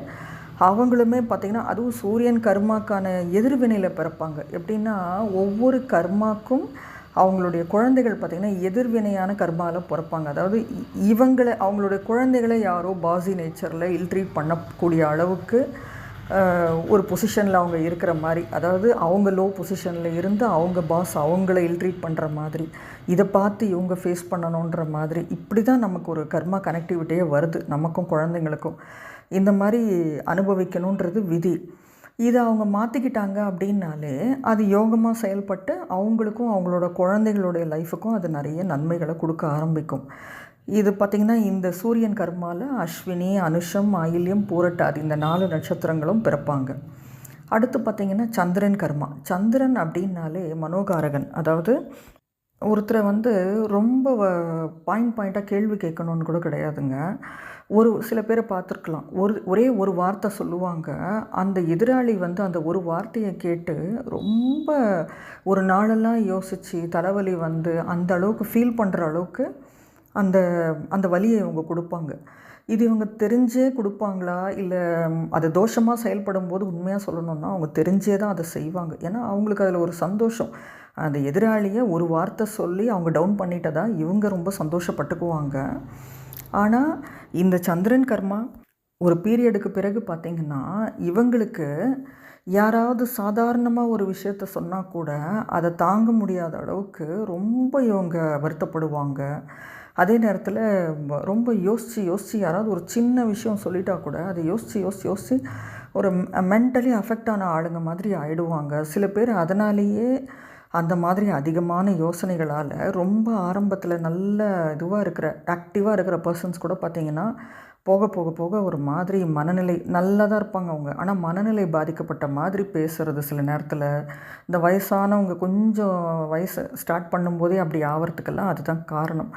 அவங்களுமே பார்த்திங்கன்னா அதுவும் சூரியன் கர்மாக்கான எதிர்வினையில் பிறப்பாங்க. எப்படின்னா ஒவ்வொரு கர்மாக்கும் அவங்களுடைய குழந்தைகள் பார்த்திங்கன்னா எதிர்வினையான கர்மாவில் பிறப்பாங்க. அதாவது அவங்களுடைய குழந்தைகளை யாரோ பாசி நேச்சரில் இல்ட்ரீட் பண்ணக்கூடிய அளவுக்கு ஒரு பொசிஷனில் அவங்க இருக்கிற மாதிரி, அதாவது அவங்க லோ பொசிஷனில் இருந்து அவங்க பாஸ் அவங்கள இல்ட்ரீட் பண்ணுற மாதிரி, இதை பார்த்து இவங்க ஃபேஸ் பண்ணணுன்ற மாதிரி, இப்படி தான் நமக்கு ஒரு கர்மா கனெக்டிவிட்டியே வருது. நமக்கும் குழந்தைங்களுக்கும் இந்த மாதிரி அனுபவிக்கணுன்றது விதி. இதை அவங்க மாற்றிக்கிட்டாங்க அப்படின்னாலே அது யோகமாக செயல்பட்டு அவங்களுக்கும் அவங்களோட குழந்தைகளுடைய லைஃபுக்கும் அது நிறைய நன்மைகளை கொடுக்க ஆரம்பிக்கும். இது பார்த்திங்கன்னா இந்த சூரியன் கர்மாவில் அஸ்வினி, அனுஷம், ஆயில்யம், பூரட்டாதி இந்த 4 நட்சத்திரங்களும் பிறப்பாங்க. அடுத்து பார்த்திங்கன்னா சந்திரன் கர்மா. சந்திரன் அப்படின்னாலே மனோகாரகன். அதாவது ஒருத்தரை ரொம்ப பாயிண்ட்டாக கேள்வி கேட்கணுன்னு கூட கிடையாதுங்க. சில பேரை பார்த்துருக்கலாம், ஒரே ஒரு வார்த்தை சொல்லுவாங்க. அந்த எதிராளி அந்த ஒரு வார்த்தையை கேட்டு ரொம்ப ஒரு நாளெல்லாம் யோசித்து தலைவலி அந்த அளவுக்கு ஃபீல் பண்ணுற அளவுக்கு அந்த வலியை இவங்க கொடுப்பாங்க. இது இவங்க தெரிஞ்சே கொடுப்பாங்களா, இல்லை அது தோஷமாக செயல்படும் போது உண்மையாக சொல்லணுன்னா அவங்க தெரிஞ்சே தான் அதை செய்வாங்க. ஏன்னா அவங்களுக்கு அதில் ஒரு சந்தோஷம். அந்த எதிராளியை ஒரு வார்த்தை சொல்லி அவங்க டவுன் பண்ணிட்டதா இவங்க ரொம்ப சந்தோஷப்பட்டுக்குவாங்க. ஆனால் இந்த சந்திரன் கர்மா ஒரு பீரியடுக்கு பிறகு பார்த்திங்கன்னா இவங்களுக்கு யாராவது சாதாரணமாக ஒரு விஷயத்த சொன்னால் கூட அதை தாங்க முடியாத அளவுக்கு ரொம்ப இவங்க வருத்தப்படுவாங்க. அதே நேரத்தில் ரொம்ப யோசித்து யாராவது ஒரு சின்ன விஷயம் சொல்லிட்டா கூட அதை யோசித்து ஒரு மென்டலி அஃபெக்ட் ஆன ஆளுங்க மாதிரி ஆகிடுவாங்க. சில பேர் அதனாலேயே அந்த மாதிரி அதிகமான யோசனைகளால் ரொம்ப ஆரம்பத்தில் நல்ல ஆக்டிவாக இருக்கிற பர்சன்ஸ் கூட பார்த்திங்கன்னா போக போக போக ஒரு மாதிரி மனநிலை நல்லா தான் இருப்பாங்க அவங்க. ஆனால் மனநிலை பாதிக்கப்பட்ட மாதிரி பேசுகிறது சில நேரத்தில். இந்த வயசானவங்க கொஞ்சம் வயசு ஸ்டார்ட் பண்ணும்போதே அப்படி ஆகிறதுக்கெல்லாம் அதுதான் காரணம்.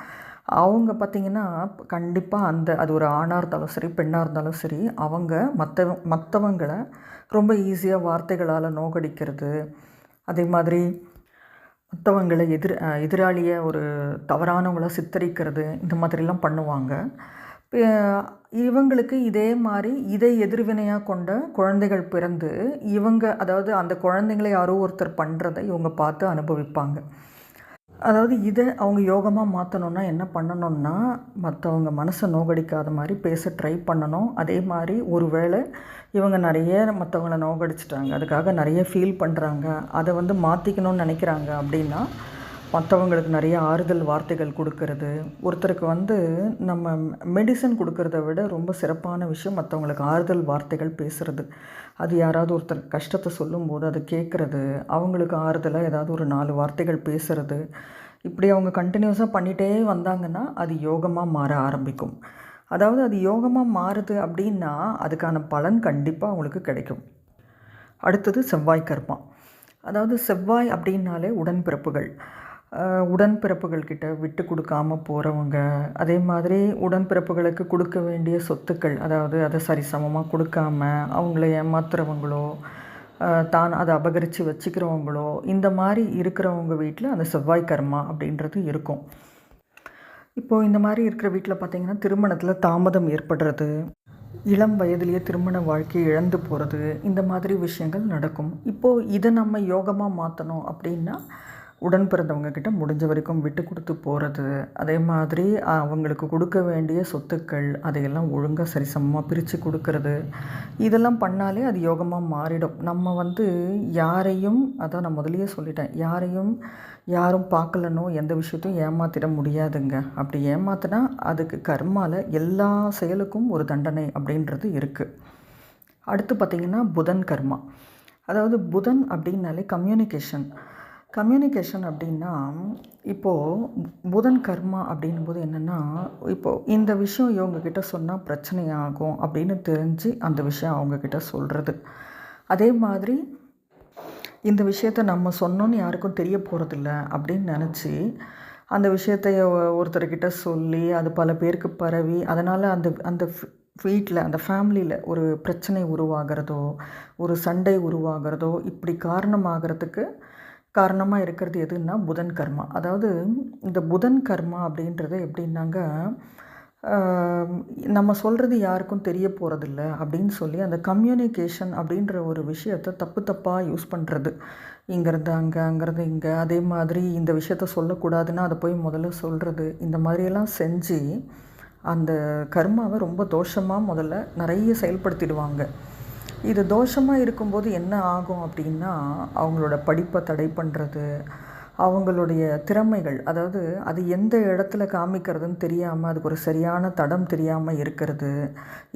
அவங்க பார்த்திங்கன்னா கண்டிப்பாக அது ஒரு ஆணாக இருந்தாலும் சரி, பெண்ணாக இருந்தாலும் சரி, அவங்க மற்றவங்களை ரொம்ப ஈஸியாக வார்த்தைகளால் நோகடிக்கிறது, அதே மாதிரி மற்றவங்களை எதிராளியை ஒரு தவறானவங்களை சித்தரிக்கிறது, இந்த மாதிரிலாம் பண்ணுவாங்க. இவங்களுக்கு இதே மாதிரி இதை எதிர்வினையாக கொண்ட குழந்தைகள் பிறந்து அதாவது அந்த குழந்தைங்களை யாரோ ஒருத்தர் பண்ணுறதை இவங்க பார்த்து அனுபவிப்பாங்க. அதாவது இதை அவங்க யோகமாக மாற்றணுன்னா என்ன பண்ணணுன்னா, மற்றவங்க மனசை நோகடிக்காத மாதிரி பேச ட்ரை பண்ணணும். அதே மாதிரி ஒரு வேளை இவங்க நிறைய மற்றவங்கள நோகடிச்சிட்டாங்க, அதுக்காக நிறைய ஃபீல் பண்ணுறாங்க, அதை மாற்றிக்கணும்னு நினைக்கிறாங்க அப்படின்னா மற்றவங்களுக்கு நிறைய ஆறுதல் வார்த்தைகள் கொடுக்கறது. ஒருத்தருக்கு நம்ம மெடிசன் கொடுக்கறத விட ரொம்ப சிறப்பான விஷயம் மற்றவங்களுக்கு ஆறுதல் வார்த்தைகள் பேசுகிறது. அது யாராவது ஒருத்தர் கஷ்டத்தை சொல்லும்போது அதை கேட்குறது, அவங்களுக்கு ஆறுதலாக ஏதாவது ஒரு 4 வார்த்தைகள் பேசுகிறது, இப்படி அவங்க கண்டினியூஸாக பண்ணிகிட்டே வந்தாங்கன்னா அது யோகமாக மாற ஆரம்பிக்கும். அதாவது அது யோகமாக மாறுது அப்படின்னா அதுக்கான பலன் கண்டிப்பாக அவங்களுக்கு கிடைக்கும். அடுத்தது செவ்வாய் கர்மா. அதாவது செவ்வாய் அப்படின்னாலே உடன்பிறப்புகள்கிட்ட விட்டு கொடுக்காமல் போகிறவங்க, அதே மாதிரி உடன்பிறப்புகளுக்கு கொடுக்க வேண்டிய சொத்துக்கள், அதாவது அதை சரிசமமாக கொடுக்காம அவங்கள ஏமாத்துறவங்களோ, தான் அதை அபகரித்து வச்சுக்கிறவங்களோ, இந்த மாதிரி இருக்கிறவங்க வீட்டில் அந்த செவ்வாய் கர்மா அப்படின்றது இருக்கும். இப்போது இந்த மாதிரி இருக்கிற வீட்டில் பார்த்திங்கன்னா திருமணத்தில் தாமதம் ஏற்படுறது, இளம் வயதிலேயே திருமண வாழ்க்கையை இழந்து போகிறது, இந்த மாதிரி விஷயங்கள் நடக்கும். இப்போது இதை நம்ம யோகமாக மாற்றணும் அப்படின்னா உடன் பிறந்தவங்கக்கிட்ட முடிஞ்ச வரைக்கும் விட்டு கொடுத்து போகிறது, அதே மாதிரி அவங்களுக்கு கொடுக்க வேண்டிய சொத்துக்கள் அதையெல்லாம் ஒழுங்காக சரிசமமாக பிரித்து கொடுக்கறது, இதெல்லாம் பண்ணாலே அது யோகமாக மாறிடும். நம்ம யாரையும், அதான் நான் முதலியே சொல்லிட்டேன், யாரும் பார்க்கலனோ எந்த விஷயத்தையும் ஏமாற்றிட முடியாதுங்க. அப்படி ஏமாத்தினா அதுக்கு கர்மாவில் எல்லா செயலுக்கும் ஒரு தண்டனை அப்படின்றது இருக்குது. அடுத்து பார்த்திங்கன்னா புதன் கர்மா. அதாவது புதன் அப்படின்னாலே கம்யூனிகேஷன் அப்படின்னா, இப்போது புதன் கர்மா அப்படின்னும்போது என்னென்னா, இப்போது இந்த விஷயம் இவங்கக்கிட்ட சொன்னால் பிரச்சனையாகும் அப்படின்னு தெரிஞ்சு அந்த விஷயம் அவங்கக்கிட்ட சொல்கிறது. அதே மாதிரி இந்த விஷயத்த நம்ம சொன்னோன்னு யாருக்கும் தெரிய போகிறதில்ல அப்படின்னு நினச்சி அந்த விஷயத்தை ஒருத்தர்கிட்ட சொல்லி அது பல பேருக்கு பரவி அதனால் அந்த வீட்டில் அந்த ஃபேமிலியில் ஒரு பிரச்சனை உருவாகிறதோ, ஒரு சண்டை உருவாகிறதோ, இப்படி காரணமாகறதுக்கு காரணமாக இருக்கிறது எதுன்னா புதன் கர்மா. அதாவது இந்த புதன் கர்மா அப்படின்றது எப்படின்னாங்க, நம்ம சொல்கிறது யாருக்கும் தெரிய போகிறதில்ல அப்படின்னு சொல்லி அந்த கம்யூனிகேஷன் அப்படின்ற ஒரு விஷயத்தை தப்பு தப்பாக யூஸ் பண்ணுறது. இங்கேருந்து அங்கே, அங்கேருந்து இங்கே, அதே மாதிரி இந்த விஷயத்த சொல்லக்கூடாதுன்னா அதை போய் முதல்ல சொல்கிறது, இந்த மாதிரியெல்லாம் செஞ்சு அந்த கர்மாவை ரொம்ப தோஷமாக முதல்ல நிறைய செயல்படுத்திடுவாங்க. இது தோஷமாக இருக்கும்போது என்ன ஆகும் அப்படின்னா, அவங்களோட படிப்பை தடை பண்ணுறது, அவங்களுடைய திறமைகள், அதாவது அது எந்த இடத்துல காமிக்கிறதுன்னு தெரியாமல், அதுக்கு ஒரு சரியான தடம் தெரியாமல் இருக்கிறது,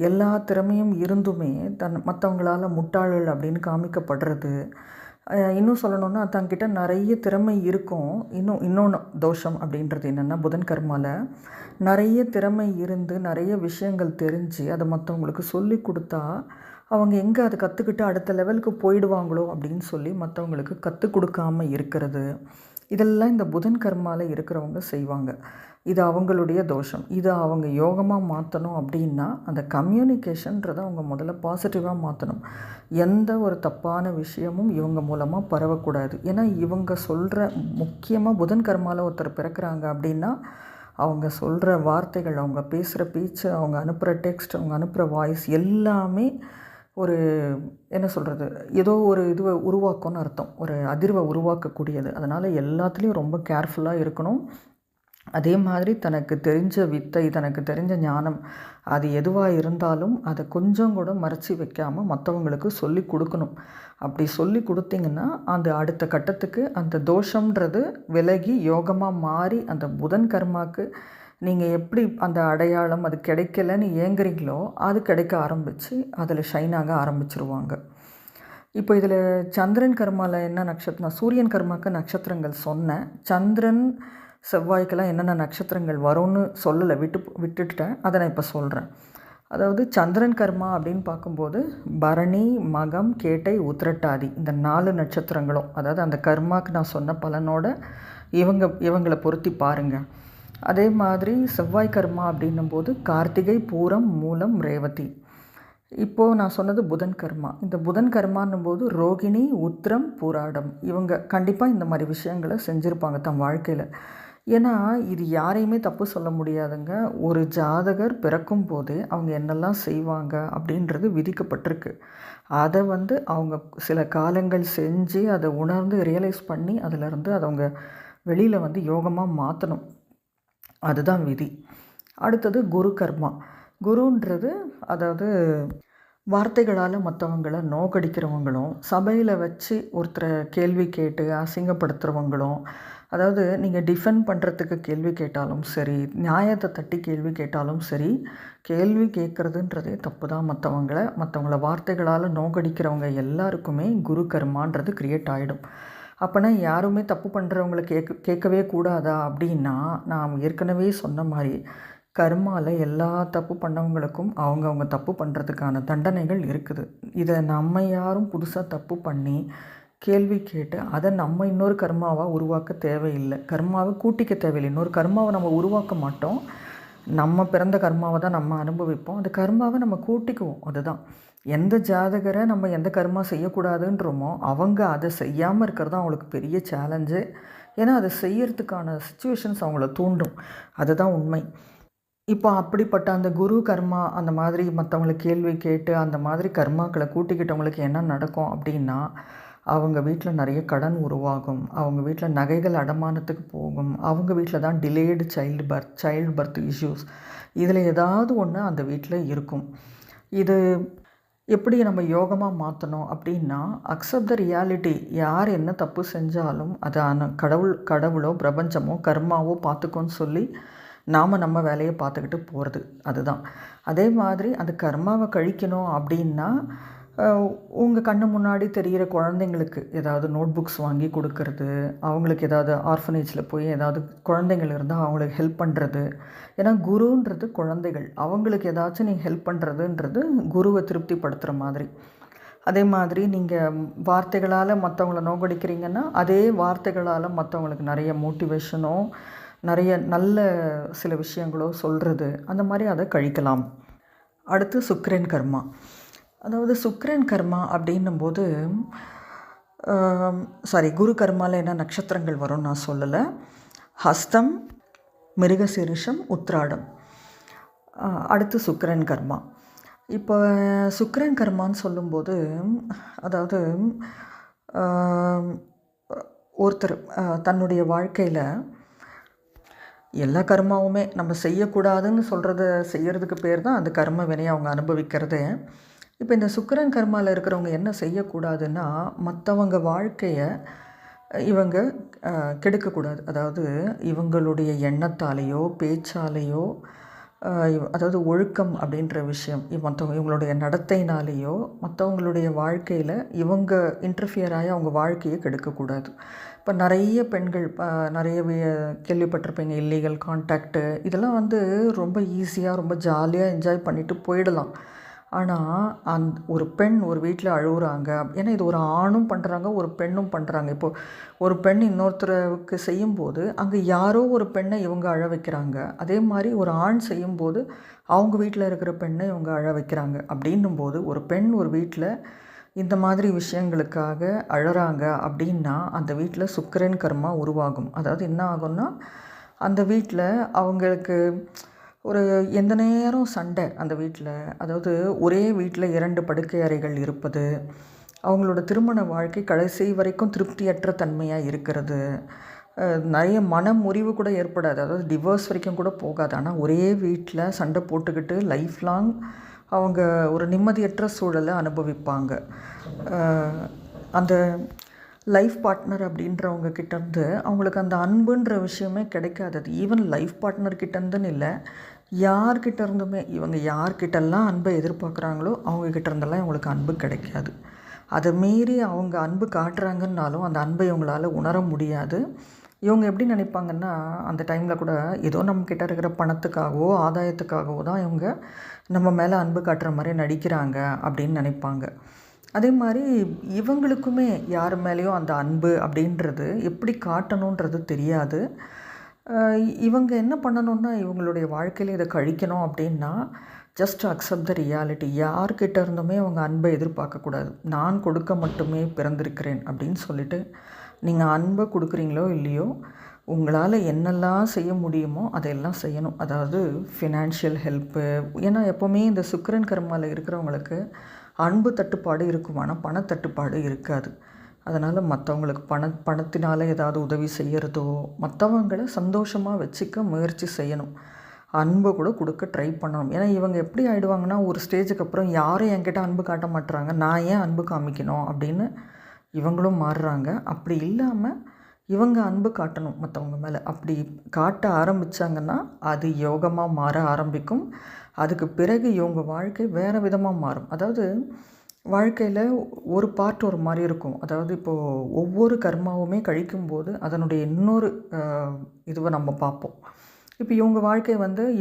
எல்லா திறமையும் இருந்துமே மற்றவங்களால் முட்டாள்கள் அப்படின்னு காமிக்கப்படுறது. இன்னும் சொல்லணுன்னா தங்கிட்ட நிறைய திறமை இருக்கும். இன்னொன்று தோஷம் அப்படின்றது என்னென்னா, புதன் கர்மாவில் நிறைய திறமை இருந்து நிறைய விஷயங்கள் தெரிஞ்சு அதை மற்றவங்களுக்கு சொல்லி கொடுத்தா அவங்க எங்கே அதை கற்றுக்கிட்டு அடுத்த லெவலுக்கு போயிடுவாங்களோ அப்படின்னு சொல்லி மற்றவங்களுக்கு கற்றுக் கொடுக்காமல் இருக்கிறது. இதெல்லாம் இந்த புதன் கர்மாவில் இருக்கிறவங்க செய்வாங்க. இது அவங்களுடைய தோஷம். இதை அவங்க யோகமாக மாற்றணும் அப்படின்னா அந்த கம்யூனிகேஷன்றதை அவங்க முதல்ல பாசிட்டிவாக மாற்றணும். எந்த ஒரு தப்பான விஷயமும் இவங்க மூலமாக பரவக்கூடாது. ஏன்னா இவங்க சொல்கிற, முக்கியமாக புதன் கர்மாவில் ஒருத்தர் பிறக்கிறாங்க அப்படின்னா அவங்க சொல்கிற வார்த்தைகள், அவங்க பேசுகிற பேச்சு, அவங்க அனுப்புகிற டெக்ஸ்ட், அவங்க அனுப்புகிற வாய்ஸ் எல்லாமே ஒரு என்ன சொல்கிறது, ஏதோ ஒரு இதுவை உருவாக்கும்னு அர்த்தம், ஒரு அதிர்வை உருவாக்கக்கூடியது. அதனால் எல்லாத்துலேயும் ரொம்ப கேர்ஃபுல்லாக இருக்கணும். அதே மாதிரி தனக்கு தெரிஞ்ச வித்தை, தனக்கு தெரிஞ்ச ஞானம், அது எதுவாக இருந்தாலும் அதை கொஞ்சம் கூட மறைச்சி வைக்காமல் மற்றவங்களுக்கு சொல்லி கொடுக்கணும். அப்படி சொல்லி கொடுத்தீங்கன்னா அந்த அடுத்த கட்டத்துக்கு அந்த தோஷம்ன்றது விலகி யோகமாக மாறி அந்த புதன் கர்மாவுக்கு நீங்கள் எப்படி அந்த அடையாளம் அது கிடைக்கலன்னு ஏங்குறீங்களோ அது கிடைக்க ஆரம்பித்து அதில் ஷைனாக ஆரம்பிச்சிருவாங்க. இப்போ இதில் சந்திரன் கர்மாவில் என்ன நட்சத்திரம், சூரியன் கர்மாவுக்கு நட்சத்திரங்கள் சொன்னேன். சந்திரன் செவ்வாய்க்கெல்லாம் என்னென்ன நட்சத்திரங்கள் வரும்னு சொல்லலை, விட்டுட்டேன். அதை நான் இப்போ சொல்கிறேன். அதாவது சந்திரன் கர்மா அப்படின்னு பார்க்கும்போது பரணி, மகம், கேட்டை, உத்திரட்டாதி, இந்த 4 நட்சத்திரங்களும், அதாவது அந்த கர்மாவுக்கு நான் சொன்ன பலனோட இவங்களை பொருத்தி பாருங்கள். அதே மாதிரி செவ்வாய் கர்மா அப்படின்னும்போது கார்த்திகை, பூரம், மூலம், ரேவதி. இப்போது நான் சொன்னது புதன் கர்மா. இந்த புதன் கர்மான்னும் போது ரோகிணி, உத்திரம், பூராடம், இவங்க கண்டிப்பாக இந்த மாதிரி விஷயங்களை செஞ்சுருப்பாங்க தம் வாழ்க்கையில். ஏன்னா இது யாரையுமே தப்பு சொல்ல முடியாதுங்க. ஒரு ஜாதகர் பிறக்கும் போதே அவங்க என்னெல்லாம் செய்வாங்க அப்படின்றது விதிக்கப்பட்டிருக்கு. அதை அவங்க சில காலங்கள் செஞ்சு அதை உணர்ந்து ரியலைஸ் பண்ணி அதிலிருந்து அதை அவங்க வெளியில் யோகமாக மாற்றணும். அதுதான் விதி. அடுத்தது குரு கர்மா. குருன்றது அதாவது வார்த்தைகளால் மற்றவங்களை நோக்கடிக்கிறவங்களும், சபையில் வச்சு ஒருத்தரை கேள்வி கேட்டு அசிங்கப்படுத்துகிறவங்களும், அதாவது நீங்கள் டிஃபெண்ட் பண்ணுறதுக்கு கேள்வி கேட்டாலும் சரி, நியாயத்தை தட்டி கேள்வி கேட்டாலும் சரி, கேள்வி கேட்குறதுன்றதே தப்பு தான். மற்றவங்கள வார்த்தைகளால் நோக்கடிக்கிறவங்க எல்லாருக்குமே குரு கர்மான்றது க்ரியேட் ஆகிடும். அப்போனா யாருமே தப்பு பண்ணுறவங்கள கேட்கவே கூடாதா அப்படின்னா, நான் ஏற்கனவே சொன்ன மாதிரி கர்மாவில் எல்லா தப்பு பண்ணவங்களுக்கும் அவங்கவுங்க தப்பு பண்ணுறதுக்கான தண்டனைகள் இருக்குது. இதை நம்ம யாரும் புதுசாக தப்பு பண்ணி கேள்வி கேட்டு அதை நம்ம இன்னொரு கர்மாவாக உருவாக்க தேவையில்லை. கர்மாவை கூட்டிக்க தேவையில்லை. இன்னொரு கர்மாவை நம்ம உருவாக்க மாட்டோம். நம்ம பிறந்த கர்மாவை தான் நம்ம அனுபவிப்போம். அந்த கர்மாவை நம்ம கூட்டிக்குவோம். அதுதான் எந்த ஜாதகரை நம்ம எந்த கர்மா செய்யக்கூடாதுன்றோமோ அவங்க அதை செய்யாமல் இருக்கிறது தான் அவங்களுக்கு பெரிய சேலஞ்சு. ஏன்னா அதை செய்யறதுக்கான சிச்சுவேஷன்ஸ் அவங்கள தூண்டும். அதுதான் உண்மை. இப்போ அப்படிப்பட்ட அந்த குரு கர்மா அந்த மாதிரி மற்றவங்களை கேள்வி கேட்டு அந்த மாதிரி கர்மாக்களை கூட்டிக்கிட்டவங்களுக்கு என்ன நடக்கும் அப்படின்னா, அவங்க வீட்டில் நிறைய கடன் உருவாகும், அவங்க வீட்டில் நகைகள் அடமானத்துக்கு போகும், அவங்க வீட்டில் தான் டிலேடு சைல்டு பர்த் இஷ்யூஸ், இதில் ஏதாவது ஒன்று அந்த வீட்டில் இருக்கும். இது எப்படி நம்ம யோகமாக மாற்றணும் அப்படின்னா, அக்செப்ட் த ரியாலிட்டி. யார் என்ன தப்பு செஞ்சாலும் அதை கடவுளோ பிரபஞ்சமோ கர்மாவோ பார்த்துக்கோன்னு சொல்லி நாம் நம்ம வேலையை பார்த்துக்கிட்டு போகிறது. அதுதான். அதே மாதிரி அந்த கர்மாவை கழிக்கணும் அப்படின்னா, உங்கள் கண்ணு முன்னாடி தெரிகிற குழந்தைங்களுக்கு ஏதாவது நோட் புக்ஸ் வாங்கி கொடுக்கறது, அவங்களுக்கு ஏதாவது ஆர்ஃபனேஜில் போய் ஏதாவது குழந்தைங்கள் இருந்தால் அவங்களுக்கு ஹெல்ப் பண்ணுறது. ஏன்னா குருன்றது குழந்தைகள், அவங்களுக்கு ஏதாச்சும் நீங்கள் ஹெல்ப் பண்ணுறதுன்றது குருவை திருப்திப்படுத்துகிற மாதிரி. அதே மாதிரி நீங்கள் வார்த்தைகளால் மற்றவங்கள நோக்கடிக்கிறீங்கன்னா, அதே வார்த்தைகளால் மற்றவங்களுக்கு நிறைய மோட்டிவேஷனோ நிறைய நல்ல சில விஷயங்களோ சொல்கிறது, அந்த மாதிரி அதை கழிக்கலாம். அடுத்து சுக்கிரன் கர்மா. அதாவது சுக்கிரன் கர்மா அப்படின்னும்போது குரு கர்மாவில் என்ன நட்சத்திரங்கள் வரும்னு நான் சொல்லலை. ஹஸ்தம், மிருகசீரிஷம், உத்ராடம். அடுத்து சுக்கிரன் கர்மா. இப்போ சுக்கிரன் கர்மான்னு சொல்லும்போது அதாவது ஒருத்தர் தன்னுடைய வாழ்க்கையில் எல்லா கர்மாவுமே நம்ம செய்யக்கூடாதுன்னு சொல்கிறத செய்கிறதுக்கு பேர் தான் அந்த கர்ம வினையை அவங்க அனுபவிக்கிறது. இப்போ இந்த சுக்கிரன் கர்மாவில் இருக்கிறவங்க என்ன செய்யக்கூடாதுன்னா, மற்றவங்க வாழ்க்கையை இவங்க கெடுக்கக்கூடாது. அதாவது இவங்களுடைய எண்ணத்தாலேயோ பேச்சாலேயோ அதாவது ஒழுக்கம் அப்படின்ற விஷயம் இவங்களுடைய நடத்தைனாலேயோ மற்றவங்களுடைய வாழ்க்கையில் இவங்க இன்டர்ஃபியர் ஆகி அவங்க வாழ்க்கையை கெடுக்கக்கூடாது. இப்போ நிறைய பெண்கள் நிறைய கேள்விப்பட்டிருப்பீங்க, இல்லீகல் கான்டாக்டு இதெல்லாம் ரொம்ப ஈஸியாக ரொம்ப ஜாலியாக என்ஜாய் பண்ணிவிட்டு போயிடலாம். ஆனால் ஒரு பெண் ஒரு வீட்டில் அழுகுறாங்க, ஏன்னா இது ஒரு ஆணும் பண்ணுறாங்க ஒரு பெண்ணும் பண்ணுறாங்க. இப்போது ஒரு பெண் இன்னொருத்தருக்கு செய்யும்போது அங்கே யாரோ ஒரு பெண்ணை இவங்க அழ வைக்கிறாங்க. அதே மாதிரி ஒரு ஆண் செய்யும்போது அவங்க வீட்டில் இருக்கிற பெண்ணை இவங்க அழ வைக்கிறாங்க. அப்படின்னும்போது ஒரு பெண் ஒரு வீட்டில் இந்த மாதிரி விஷயங்களுக்காக அழறாங்க அப்படின்னா அந்த வீட்டில் சுக்கிரன் கர்மா உருவாகும். அதாவது என்ன ஆகும்னா, அந்த வீட்டில் அவங்களுக்கு ஒரு எந்த நேரம் சண்டை அந்த வீட்டில். அதாவது ஒரே வீட்டில் 2 படுக்கை அறைகள் இருப்பது, அவங்களோட திருமண வாழ்க்கை கடைசி வரைக்கும் திருப்தியற்ற தன்மையாக இருக்கிறது, நிறைய மன முறிவு கூட ஏற்படாது, அதாவது டிவோர்ஸ் வரைக்கும் கூட போகாது. ஆனால் ஒரே வீட்டில் சண்டை போட்டுக்கிட்டு லைஃப் லாங் அவங்க ஒரு நிம்மதியற்ற சூழலை அனுபவிப்பாங்க. அந்த லைஃப் பார்ட்னர் அப்படின்றவங்க கிட்டேருந்து அவங்களுக்கு அந்த அன்புன்ற விஷயமே கிடைக்காது. அது ஈவன் லைஃப் பார்ட்னர் கிட்டேருந்துன்னு இல்லை, யார்கிட்ட இருந்துமே இவங்க யார்கிட்டெல்லாம் அன்பை எதிர்பார்க்குறாங்களோ அவங்கக்கிட்ட இருந்தெல்லாம் இவங்களுக்கு அன்பு கிடைக்காது. அதை மீறி அவங்க அன்பு காட்டுறாங்கன்னாலும் அந்த அன்பை இவங்களால் உணர முடியாது. இவங்க எப்படி நினைப்பாங்கன்னா, அந்த டைமில் கூட ஏதோ நம்மக்கிட்ட இருக்கிற பணத்துக்காகவோ ஆதாயத்துக்காகவோ தான் இவங்க நம்ம மேலே அன்பு காட்டுற மாதிரி நடிக்கிறாங்க அப்படின்னு நினைப்பாங்க. அதே மாதிரி இவங்களுக்குமே யார் மேலேயும் அந்த அன்பு அப்படின்றது எப்படி காட்டணுன்றது தெரியாது. இவங்க என்ன பண்ணணுன்னா, இவங்களுடைய வாழ்க்கையில் இதை கழிக்கணும் அப்படின்னா ஜஸ்ட் அக்செப்ட் த ரியாலிட்டி. யார்கிட்ட இருந்துமே அவங்க அன்பை எதிர்பார்க்கக்கூடாது. நான் கொடுக்க மட்டுமே பிறந்திருக்கிறேன் அப்படின்னு சொல்லிட்டு நீங்கள் அன்பை கொடுக்குறீங்களோ இல்லையோ, உங்களால் என்னெல்லாம் செய்ய முடியுமோ அதையெல்லாம் செய்யணும். அதாவது ஃபினான்ஷியல் ஹெல்ப்பு. ஏன்னா எப்போவுமே இந்த சுக்கிரன் கர்மாவில் இருக்கிறவங்களுக்கு அன்பு தட்டுப்பாடு இருக்கும், ஆனால் பணத்தட்டுப்பாடு இருக்காது. அதனால் மற்றவங்களுக்கு பணத்தினால் ஏதாவது உதவி செய்கிறதோ, மற்றவங்களை சந்தோஷமாக வச்சுக்க முயற்சி செய்யணும். அன்பை கூட கொடுக்க ட்ரை பண்ணணும். ஏன்னா இவங்க எப்படி ஆகிடுவாங்கன்னா, ஒரு ஸ்டேஜுக்கு அப்புறம் யாரும் என்கிட்ட அன்பு காட்ட மாட்டுறாங்க, நான் ஏன் அன்பு காமிக்கணும் அப்படின்னு இவங்களும் மாறுறாங்க. அப்படி இல்லாமல் இவங்க அன்பு காட்டணும் மற்றவங்க மேலே. அப்படி காட்ட ஆரம்பித்தாங்கன்னா அது யோகமாக மாற ஆரம்பிக்கும். அதுக்கு பிறகு இவங்க வாழ்க்கை வேறு விதமாக மாறும். அதாவது வாழ்க்கையில் ஒரு பார்ட் ஒரு மாதிரி இருக்கும். அதாவது இப்போது ஒவ்வொரு கர்மாவுமே கழிக்கும்போது அதனுடைய இன்னொரு இதுவை நம்ம பார்ப்போம். இப்போ இவங்க வாழ்க்கை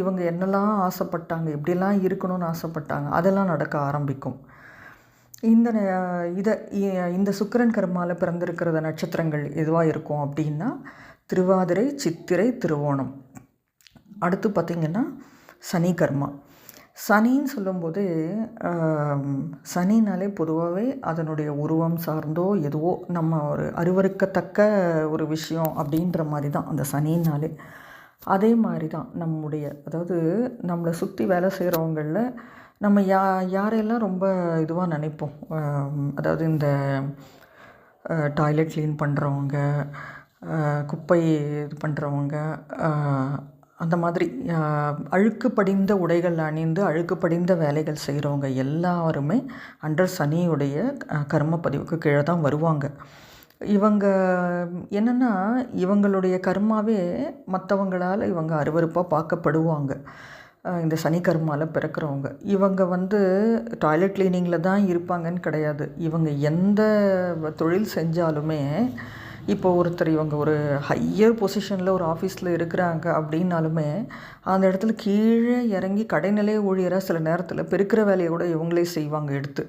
இவங்க என்னெல்லாம் ஆசைப்பட்டாங்க, எப்படியெல்லாம் இருக்கணும்னு ஆசைப்பட்டாங்க, அதெல்லாம் நடக்க ஆரம்பிக்கும். இந்த சுக்கிரன் கர்மாவில் பிறந்திருக்கிற நட்சத்திரங்கள் எதுவாக இருக்கும் அப்படின்னா, திருவாதிரை, சித்திரை, திருவோணம். அடுத்து பார்த்திங்கன்னா சனி கர்மா. சனின்னு சொல்லும்போது சனினாலே பொதுவாகவே அதனுடைய உருவம் சார்ந்தோ எதுவோ நம்ம ஒரு அருவருக்கத்தக்க ஒரு விஷயம் அப்படின்ற மாதிரி தான் அந்த சனினாலே. அதே மாதிரி தான் அதாவது நம்மளை சுற்றி வேலை செய்கிறவங்களில் நம்ம யாரையெல்லாம் ரொம்ப இதுவாக நினைப்போம். அதாவது இந்த டாய்லெட் க்ளீன் பண்ணுறவங்க, குப்பை இது பண்ணுறவங்க, அந்த மாதிரி அழுக்கு படிந்த உடைகள் அணிந்து அழுக்கு படிந்த வேலைகள் செய்கிறவங்க எல்லாருமே அண்டர் சனியுடைய கர்ம பதிவுக்கு கீழே தான் வருவாங்க. இவங்க என்னென்னா, இவங்களுடைய கர்மாவே மற்றவங்களால் இவங்க அருவருப்பாக பார்க்கப்படுவாங்க. இந்த சனி கர்மாவில் பிறக்கிறவங்க இவங்க டாய்லெட் க்ளீனிங்கில் தான் இருப்பாங்கன்னு கிடையாது. இவங்க எந்த தொழில் செஞ்சாலுமே, இப்போ இவங்க ஒரு ஹையர் பொசிஷனில் ஒரு ஆஃபீஸில் இருக்கிறாங்க அப்படின்னாலுமே அந்த இடத்துல கீழே இறங்கி கடைநிலை ஊழியராக சில நேரத்தில் பெருக்கிற வேலையை கூட இவங்களே செய்வாங்க எடுத்து.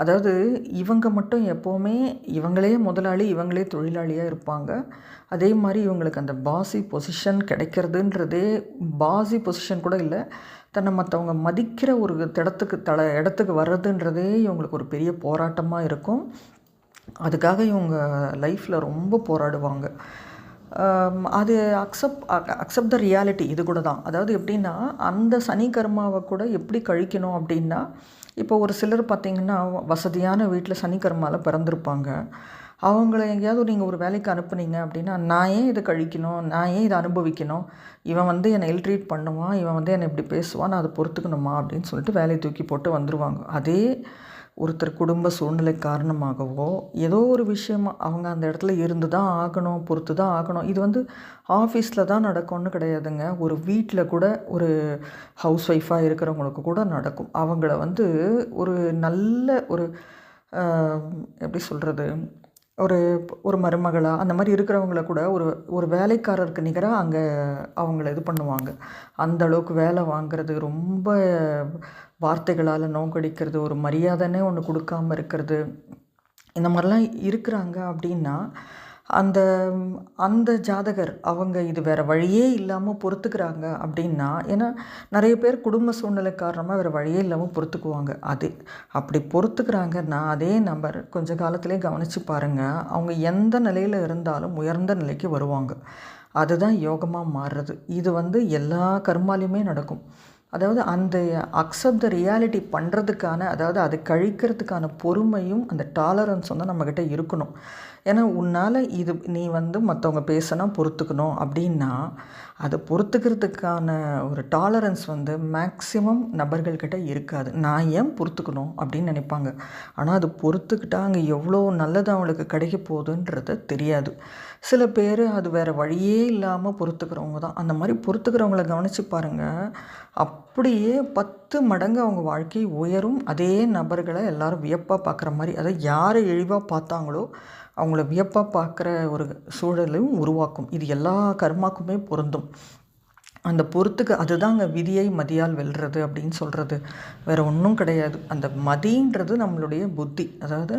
அதாவது இவங்க மட்டும் எப்போவுமே இவங்களே முதலாளி, இவங்களே தொழிலாளியாக இருப்பாங்க. அதே மாதிரி இவங்களுக்கு அந்த பாசி பொசிஷன் கிடைக்கிறதுன்றதே பாசி பொசிஷன் கூட இல்லை, தன்னை மற்றவங்க மதிக்கிற ஒரு இடத்துக்கு வர்றதுன்றதே இவங்களுக்கு ஒரு பெரிய போராட்டமாக இருக்கும். அதுக்காக இவங்க லைஃப்பில் ரொம்ப போராடுவாங்க. அது அக்செப்ட் த ரியாலிட்டி. இது கூட தான். அதாவது எப்படின்னா, அந்த சனி கர்மாவை கூட எப்படி கழிக்கணும் அப்படின்னா, இப்போ ஒரு சிலர் பார்த்திங்கன்னா வசதியான வீட்டில் சனி கர்மாவில் பிறந்திருப்பாங்க. அவங்கள எங்கேயாவது நீங்கள் ஒரு வேலைக்கு அனுப்புனீங்க அப்படின்னா, நான் ஏன் இதை கழிக்கணும், நான் ஏன் இதை அனுபவிக்கணும், இவன் வந்து என்னை இல் ட்ரீட் பண்ணுவான், இவன் வந்து என்னை இப்படி பேசுவான், நான் அதை பொறுத்துக்கணுமா அப்படின்னு சொல்லிட்டு வேலையை தூக்கி போட்டு வந்துடுவாங்க. அதே ஒருத்தர் குடும்ப சூழ்நிலை காரணமாகவோ ஏதோ ஒரு விஷயமா அவங்க அந்த இடத்துல இருந்து தான் ஆகணும், பொறுத்து தான் ஆகணும். இது வந்து ஆஃபீஸில் தான் நடக்கும்னு கிடையாதுங்க. ஒரு வீட்டில் கூட ஒரு ஹவுஸ் ஒய்ஃபாக இருக்கிறவங்களுக்கு கூட நடக்கும். அவங்கள வந்து ஒரு நல்ல ஒரு எப்படி சொல்கிறது, ஒரு ஒரு மருமகளா அந்த மாதிரி இருக்கிறவங்கள கூட ஒரு வேலைக்காரருக்கு நிகராக அங்கே அவங்கள இது பண்ணுவாங்க. அந்த அளவுக்கு வேலை வாங்கிறது, ரொம்ப வார்த்தைகளால் நோக்கடிக்கிறது, ஒரு மரியாதைன்னே ஒன்று கொடுக்காம இருக்கிறது, இந்த மாதிரிலாம் இருக்கிறாங்க அப்படின்னா, அந்த அந்த ஜாதகர் அவங்க இது வேறு வழியே இல்லாமல் பொறுத்துக்கிறாங்க அப்படின்னா, ஏன்னா நிறைய பேர் குடும்ப சூழ்நிலை காரணமாக வேறு வழியே இல்லாமல் பொறுத்துக்குவாங்க. அப்படி பொறுத்துக்கிறாங்கன்னா அதே நபர் கொஞ்ச காலத்திலே கவனித்து பாருங்கள், அவங்க எந்த நிலையில் இருந்தாலும் உயர்ந்த நிலைக்கு வருவாங்க. அதுதான் யோகமாக மாறுறது. இது வந்து எல்லா கர்மாலையுமே நடக்கும். அதாவது அந்த அக்செப்ட் த ரியாலிட்டி பண்ணுறதுக்கான, அதாவது அதை கழிக்கிறதுக்கான பொறுமையும் அந்த டாலரன்ஸ் வந்து நம்மக்கிட்ட இருக்கணும். ஏன்னா உன்னால் நீ வந்து மற்றவங்க பேசினா பொறுத்துக்கணும் அப்படின்னா, அதை பொறுத்துக்கிறதுக்கான ஒரு டாலரன்ஸ் வந்து மேக்ஸிமம் நபர்கள்கிட்ட இருக்காது. நான் ஏன் பொறுத்துக்கணும் அப்படின்னு நினைப்பாங்க. ஆனால் அது பொறுத்துக்கிட்டா அங்கே எவ்வளோ நல்லது அவங்களுக்கு கிடைக்க போகுதுன்றது தெரியாது. சில பேர் அது வேறு வழியே இல்லாமல் பொறுத்துக்கிறவங்க தான். அந்த மாதிரி பொறுத்துக்கிறவங்கள கவனித்து பாருங்கள், அப்படியே 10 மடங்கு அவங்க வாழ்க்கை உயரும். அதே நபர்களை எல்லாரும் வியப்பாக பார்க்குற மாதிரி, அதாவது யாரை இழிவாக பார்த்தாங்களோ அவங்கள வியப்பாக பார்க்குற ஒரு சூழலையும் உருவாக்கும். இது எல்லா கர்மாக்குமே பொருந்தும். அந்த பொறுத்துக்கு அதுதாங்க விதியை மதியால் வெல்றது அப்படின்னு சொல்கிறது. வேறு ஒன்றும் கிடையாது. அந்த மதின்றது நம்மளுடைய புத்தி. அதாவது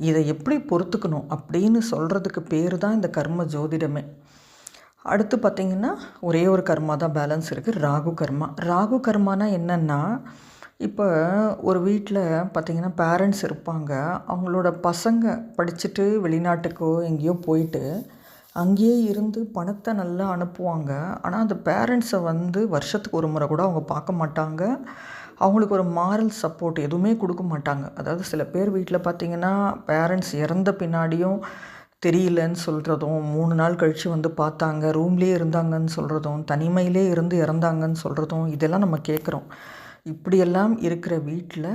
இதை எப்படி பொறுத்துக்கணும் அப்படின்னு சொல்கிறதுக்கு பேர் தான் இந்த கர்ம ஜோதிடமே. அடுத்து பார்த்திங்கன்னா ஒரே ஒரு கர்மா தான் பேலன்ஸ் இருக்குது, ராகு கர்மா. ராகு கர்மானா என்னென்னா, இப்போ ஒரு வீட்டில் பார்த்திங்கன்னா பேரண்ட்ஸ் இருப்பாங்க. அவங்களோட பசங்க படிச்சுட்டு வெளிநாட்டுக்கோ எங்கேயோ போயிட்டு அங்கேயே இருந்து பணத்தை நல்லா அனுப்புவாங்க. ஆனால் அந்த பேரண்ட்ஸை வந்து வருஷத்துக்கு ஒரு முறை கூட அவங்க பார்க்க மாட்டாங்க. அவங்களுக்கு ஒரு மாரல் சப்போர்ட் எதுவுமே கொடுக்க மாட்டாங்க. அதாவது சில பேர் வீட்டில் பார்த்திங்கன்னா பேரண்ட்ஸ் இறந்த பின்னாடியும் தெரியலன்னு சொல்கிறதும், 3 நாள் கழித்து வந்து பார்த்தாங்க, ரூம்லேயே இருந்தாங்கன்னு சொல்கிறதும், தனிமையிலே இருந்து இறந்தாங்கன்னு சொல்கிறதும், இதெல்லாம் நம்ம கேட்குறோம். இப்படியெல்லாம் இருக்கிற வீட்டில்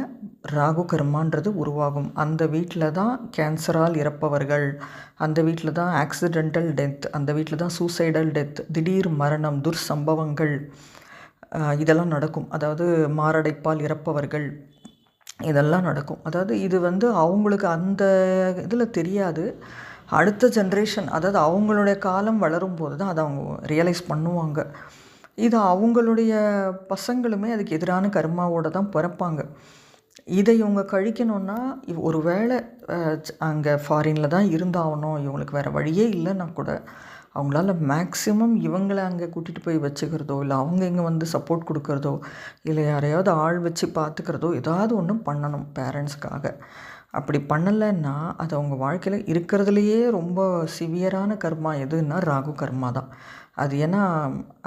ராகு கர்மான்றது உருவாகும். அந்த வீட்டில் தான் கேன்சரால் இறப்பவர்கள், அந்த வீட்டில் தான் ஆக்சிடென்டல் டெத், அந்த வீட்டில் தான் சூசைடல் டெத், திடீர் மரணம், துர்சம்பவங்கள் இதெல்லாம் நடக்கும். அதாவது மாரடைப்பால் இறப்பவர்கள் இதெல்லாம் நடக்கும். அதாவது இது வந்து அவங்களுக்கு அந்த இதில் தெரியாது. அடுத்த ஜென்ரேஷன், அதாவது அவங்களுடைய காலம் வளரும்போது தான் அதை அவங்க ரியலைஸ் பண்ணுவாங்க. இது அவங்களுடைய பசங்களுமே அதுக்கு எதிரான கர்மாவோடு தான் பிறப்பாங்க. இதை இவங்க கழிக்கணுன்னா ஒரு வேளை அங்கே ஃபாரினில் தான் இருந்தாகணும், இவங்களுக்கு வேறு வழியே இல்லைன்னா கூட அவங்களால மேக்ஸிமம் இவங்களை அங்கே கூட்டிகிட்டு போய் வச்சுக்கிறதோ, இல்லை அவங்க இங்கே வந்து சப்போர்ட் கொடுக்குறதோ, இல்லை யாரையாவது ஆள் வச்சு பார்த்துக்கிறதோ ஏதாவது ஒன்று பண்ணணும் பேரண்ட்ஸ்க்காக. அப்படி பண்ணலைன்னா அது அவங்க வாழ்க்கையில் இருக்கிறதுலையே ரொம்ப சிவியரான கர்மா எதுன்னா ராகு கர்மா தான். அது ஏன்னா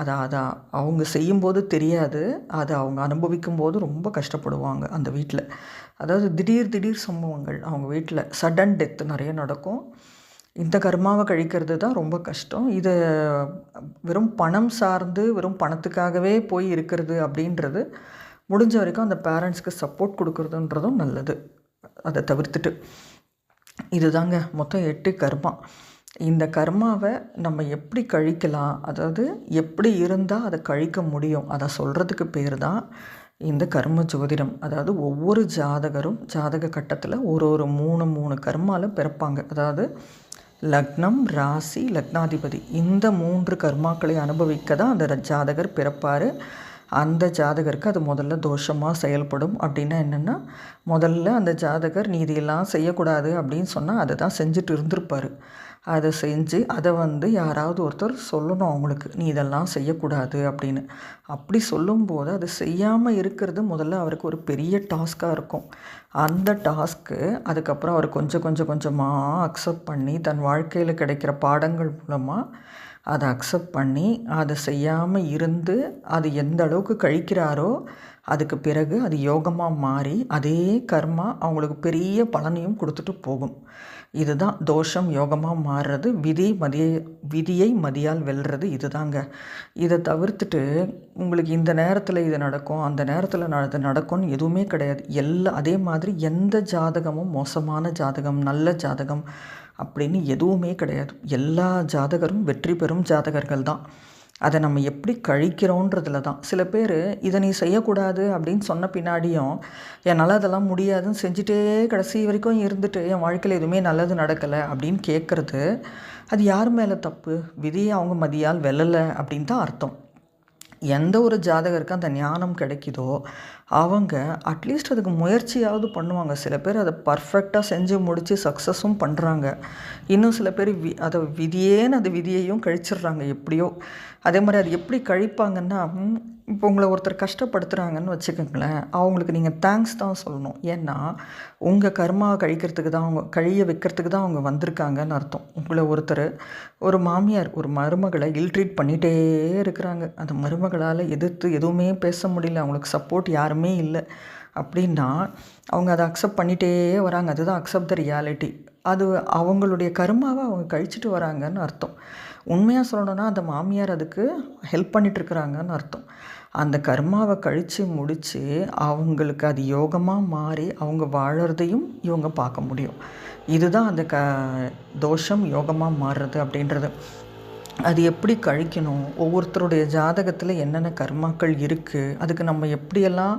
அதை அவங்க செய்யும்போது தெரியாது, அதை அவங்க அனுபவிக்கும் போது ரொம்ப கஷ்டப்படுவாங்க அந்த வீட்டில். அதாவது திடீர் சம்பவங்கள் அவங்க வீட்டில் சடன் டெத் நிறைய நடக்கும். இந்த கர்மாவை கழிக்கிறது தான் ரொம்ப கஷ்டம். இதை வெறும் பணம் சார்ந்து வெறும் பணத்துக்காகவே போய் இருக்கிறது அப்படின்றது முடிஞ்ச வரைக்கும் அந்த பேரண்ட்ஸ்க்கு சப்போர்ட் கொடுக்குறதுன்றதும் நல்லது. அதை தவிர்த்துட்டு இதுதாங்க மொத்தம் 8 கர்மா. இந்த கர்மாவை நம்ம எப்படி கழிக்கலாம், அதாவது எப்படி இருந்தால் அதை கழிக்க முடியும், அதை சொல்கிறதுக்கு பேர் தான் இந்த கர்ம ஜோதிடம். அதாவது ஒவ்வொரு ஜாதகரும் ஜாதக கட்டத்தில் ஒரு 3 கர்மாவில் பிறப்பாங்க. அதாவது லக்னம், ராசி, லக்னாதிபதி இந்த 3 கர்மாக்களை அனுபவிக்க தான் அந்த ஜாதகர் பிறப்பார். அந்த ஜாதகருக்கு அது முதல்ல தோஷமாக செயல்படும். அப்படின்னா என்னென்னா, முதல்ல அந்த ஜாதகர் நீ இதெல்லாம் செய்யக்கூடாது அப்படின்னு சொன்னால் அதை தான் செஞ்சுட்டு இருந்திருப்பார். அதை செஞ்சு அதை யாராவது ஒருத்தர் சொல்லணும் அவங்களுக்கு, நீ இதெல்லாம் செய்யக்கூடாது அப்படின்னு. அப்படி சொல்லும்போது அது செய்யாமல் இருக்கிறது முதல்ல அவருக்கு ஒரு பெரிய டாஸ்க்காக இருக்கும். அந்த டாஸ்க்கு அதுக்கப்புறம் அவர் கொஞ்சம் கொஞ்சம் கொஞ்சமாக அக்செப்ட் பண்ணி தன் வாழ்க்கையில் கிடைக்கிற பாடங்கள் மூலமாக அதை அக்செப்ட் பண்ணி அதை செய்யாமல் இருந்து அது எந்த அளவுக்கு கழிக்கிறாரோ அதுக்கு பிறகு அது யோகமாக மாறி அதே கர்மா அவங்களுக்கு பெரிய பலனையும் கொடுத்துட்டு போகும். இதுதான் தோஷம் யோகமாக மாறுறது. விதியை மதியால் வெல்றது இதுதாங்க. இதை தவிர்த்துட்டு உங்களுக்கு இந்த நேரத்தில் இது நடக்கும், அந்த நேரத்தில் அது நடக்கும்னு எதுவுமே கிடையாது. அதே மாதிரி எந்த ஜாதகமும் மோசமான ஜாதகம், நல்ல ஜாதகம் அப்படின்னு எதுவுமே கிடையாது. எல்லா ஜாதகரும் வெற்றி பெறும் ஜாதகர்கள் தான். அதை நம்ம எப்படி கழிக்கிறோன்றதுல தான். சில பேர் இதை நீ செய்யக்கூடாது அப்படின்னு சொன்ன பின்னாடியும் என்னால் அதெல்லாம் முடியாதுன்னு செஞ்சுட்டே கடைசி வரைக்கும் இருந்துட்டு என் வாழ்க்கையில் எதுவுமே நல்லது நடக்கலை அப்படின்னு கேட்குறது, அது யார் மேலே தப்பு? விதியை அவங்க மதியால் வெல்லலை அப்படின்னு தான் அர்த்தம். எந்த ஒரு ஜாதகருக்கு அந்த ஞானம் கிடைக்குதோ அவங்க அட்லீஸ்ட் அதுக்கு முயற்சியாவது பண்ணுவாங்க. சில பேர் அதை பர்ஃபெக்டாக செஞ்சு முடித்து சக்ஸஸும் பண்ணுறாங்க. இன்னும் சில பேர் அதை அந்த விதியையும் கழிச்சிடுறாங்க எப்படியோ. அதே மாதிரி அது எப்படி கழிப்பாங்கன்னா, இப்போ உங்களை ஒருத்தர் கஷ்டப்படுத்துகிறாங்கன்னு வச்சுக்கோங்களேன், அவங்களுக்கு நீங்கள் தேங்க்ஸ் தான் சொல்லணும். ஏன்னா உங்கள் கர்மாவை கழிக்கிறதுக்கு தான் கழிய வைக்கிறதுக்கு தான் அவங்க வந்திருக்காங்கன்னு அர்த்தம். உங்களை ஒரு மாமியார் ஒரு மருமகளை இல்ட்ரீட் பண்ணிகிட்டே இருக்கிறாங்க. அந்த மருமகளால் எதிர்த்து எதுவுமே பேச முடியல, அவங்களுக்கு சப்போர்ட் யாருமே இல்லை அப்படின்னா அவங்க அதை அக்செப்ட் பண்ணிகிட்டே வராங்க. அதுதான் அக்செப்ட் த ரியாலிட்டி. அது அவங்களுடைய கர்மாவை அவங்க கழிச்சிட்டு வராங்கன்னு அர்த்தம். உண்மையாக சொல்லணுன்னா அந்த மாமியார் அதுக்கு ஹெல்ப் பண்ணிகிட்ருக்குறாங்கன்னு அர்த்தம். அந்த கர்மாவை கழித்து முடித்து அவங்களுக்கு அது யோகமாக மாறி அவங்க வாழறதையும் இவங்க பார்க்க முடியும். இதுதான் அந்த தோஷம் யோகமாக மாறுறது அப்படின்றது. அது எப்படி கழிக்கணும், ஒவ்வொருத்தருடைய ஜாதகத்தில் என்னென்ன கர்மாக்கள் இருக்குது, அதுக்கு நம்ம எப்படியெல்லாம்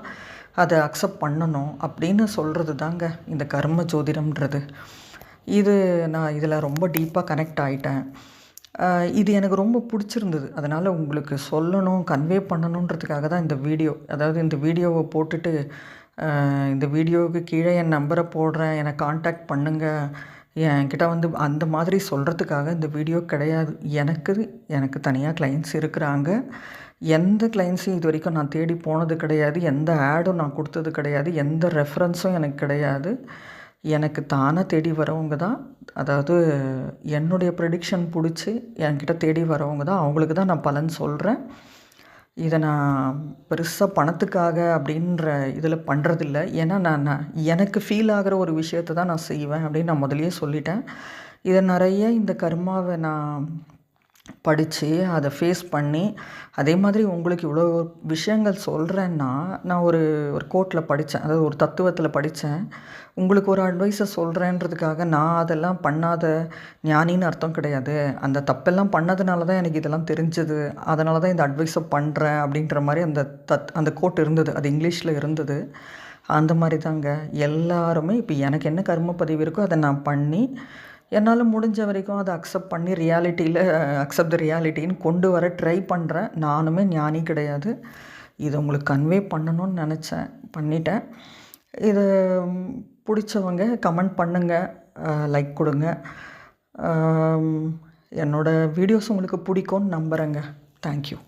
அதை அக்செப்ட் பண்ணணும் அப்படின்னு சொல்கிறது தாங்க இந்த கர்ம ஜோதிடம்ன்றது. நான் இதில் ரொம்ப டீப்பாக கனெக்ட் ஆகிட்டேன். இது எனக்கு ரொம்ப பிடிச்சிருந்தது. அதனால் உங்களுக்கு சொல்லணும், கன்வே பண்ணணுன்றதுக்காக தான் இந்த வீடியோ. அதாவது இந்த வீடியோவை போட்டுட்டு இந்த வீடியோவுக்கு கீழே என் நம்பரை போடுறேன், என்னை காண்டாக்ட் பண்ணுங்கள், என்கிட்ட அந்த மாதிரி சொல்கிறதுக்காக இந்த வீடியோ கிடையாது. எனக்கு தனியாக கிளைண்ட்ஸ் இருக்கிறாங்க. எந்த கிளைண்ட்ஸையும் இது வரைக்கும் நான் தேடி போனது கிடையாது. எந்த ஆடும் நான் கொடுத்தது கிடையாது. எந்த ரெஃபரன்ஸும் எனக்கு கிடையாது. எனக்கு தானாக தேடி வரவங்க தான், அதாவது என்னுடைய ப்ரெடிக்ஷன் பிடிச்சி என்கிட்ட தேடி வரவங்க தான், அவங்களுக்கு தான் நான் பலன் சொல்கிறேன். இதை நான் பெருசாக பணத்துக்காக அப்படின்ற இதில் பண்ணுறதில்ல. ஏன்னா நான் எனக்கு ஃபீல் ஆகிற ஒரு விஷயத்தை தான் நான் செய்வேன் அப்படின்னு நான் முதலையே சொல்லிட்டேன். இதை நிறைய இந்த கர்மாவை நான் படித்து அதை ஃபேஸ் பண்ணி, அதே மாதிரி உங்களுக்கு இவ்வளோ விஷயங்கள் சொல்கிறேன்னா, நான் ஒரு கோட்டில் படித்தேன், அதாவது ஒரு தத்துவத்தில் படித்தேன். உங்களுக்கு ஒரு அட்வைஸை சொல்கிறேன்றதுக்காக நான் அதெல்லாம் பண்ணாத ஞானின்னு அர்த்தம் கிடையாது. அந்த தப்பெல்லாம் பண்ணதுனால தான் எனக்கு இதெல்லாம் தெரிஞ்சது, அதனால தான் இந்த அட்வைஸை பண்ணுறேன் அப்படின்ற மாதிரி அந்த கோட் இருந்தது. அது இங்கிலீஷில் இருந்தது. அந்த மாதிரி தாங்க எல்லாருமே இப்போ எனக்கு என்ன கர்ம பதிவு இருக்கோ அதை நான் பண்ணி என்னால் முடிஞ்ச வரைக்கும் அதை அக்செப்ட் பண்ணி அக்செப்ட் த ரியாலிட்டின்னு கொண்டு வர ட்ரை பண்ணுறேன். நானுமே ஞானி கிடையாது. இதை உங்களுக்கு கன்வே பண்ணணும்னு நினச்சேன், பண்ணிட்டேன். இதை பிடிச்சவங்க கமெண்ட் பண்ணுங்கள், லைக் கொடுங்க. என்னோடய வீடியோஸ் உங்களுக்கு பிடிக்கும்னு நம்புகிறேங்க. தேங்க்யூ.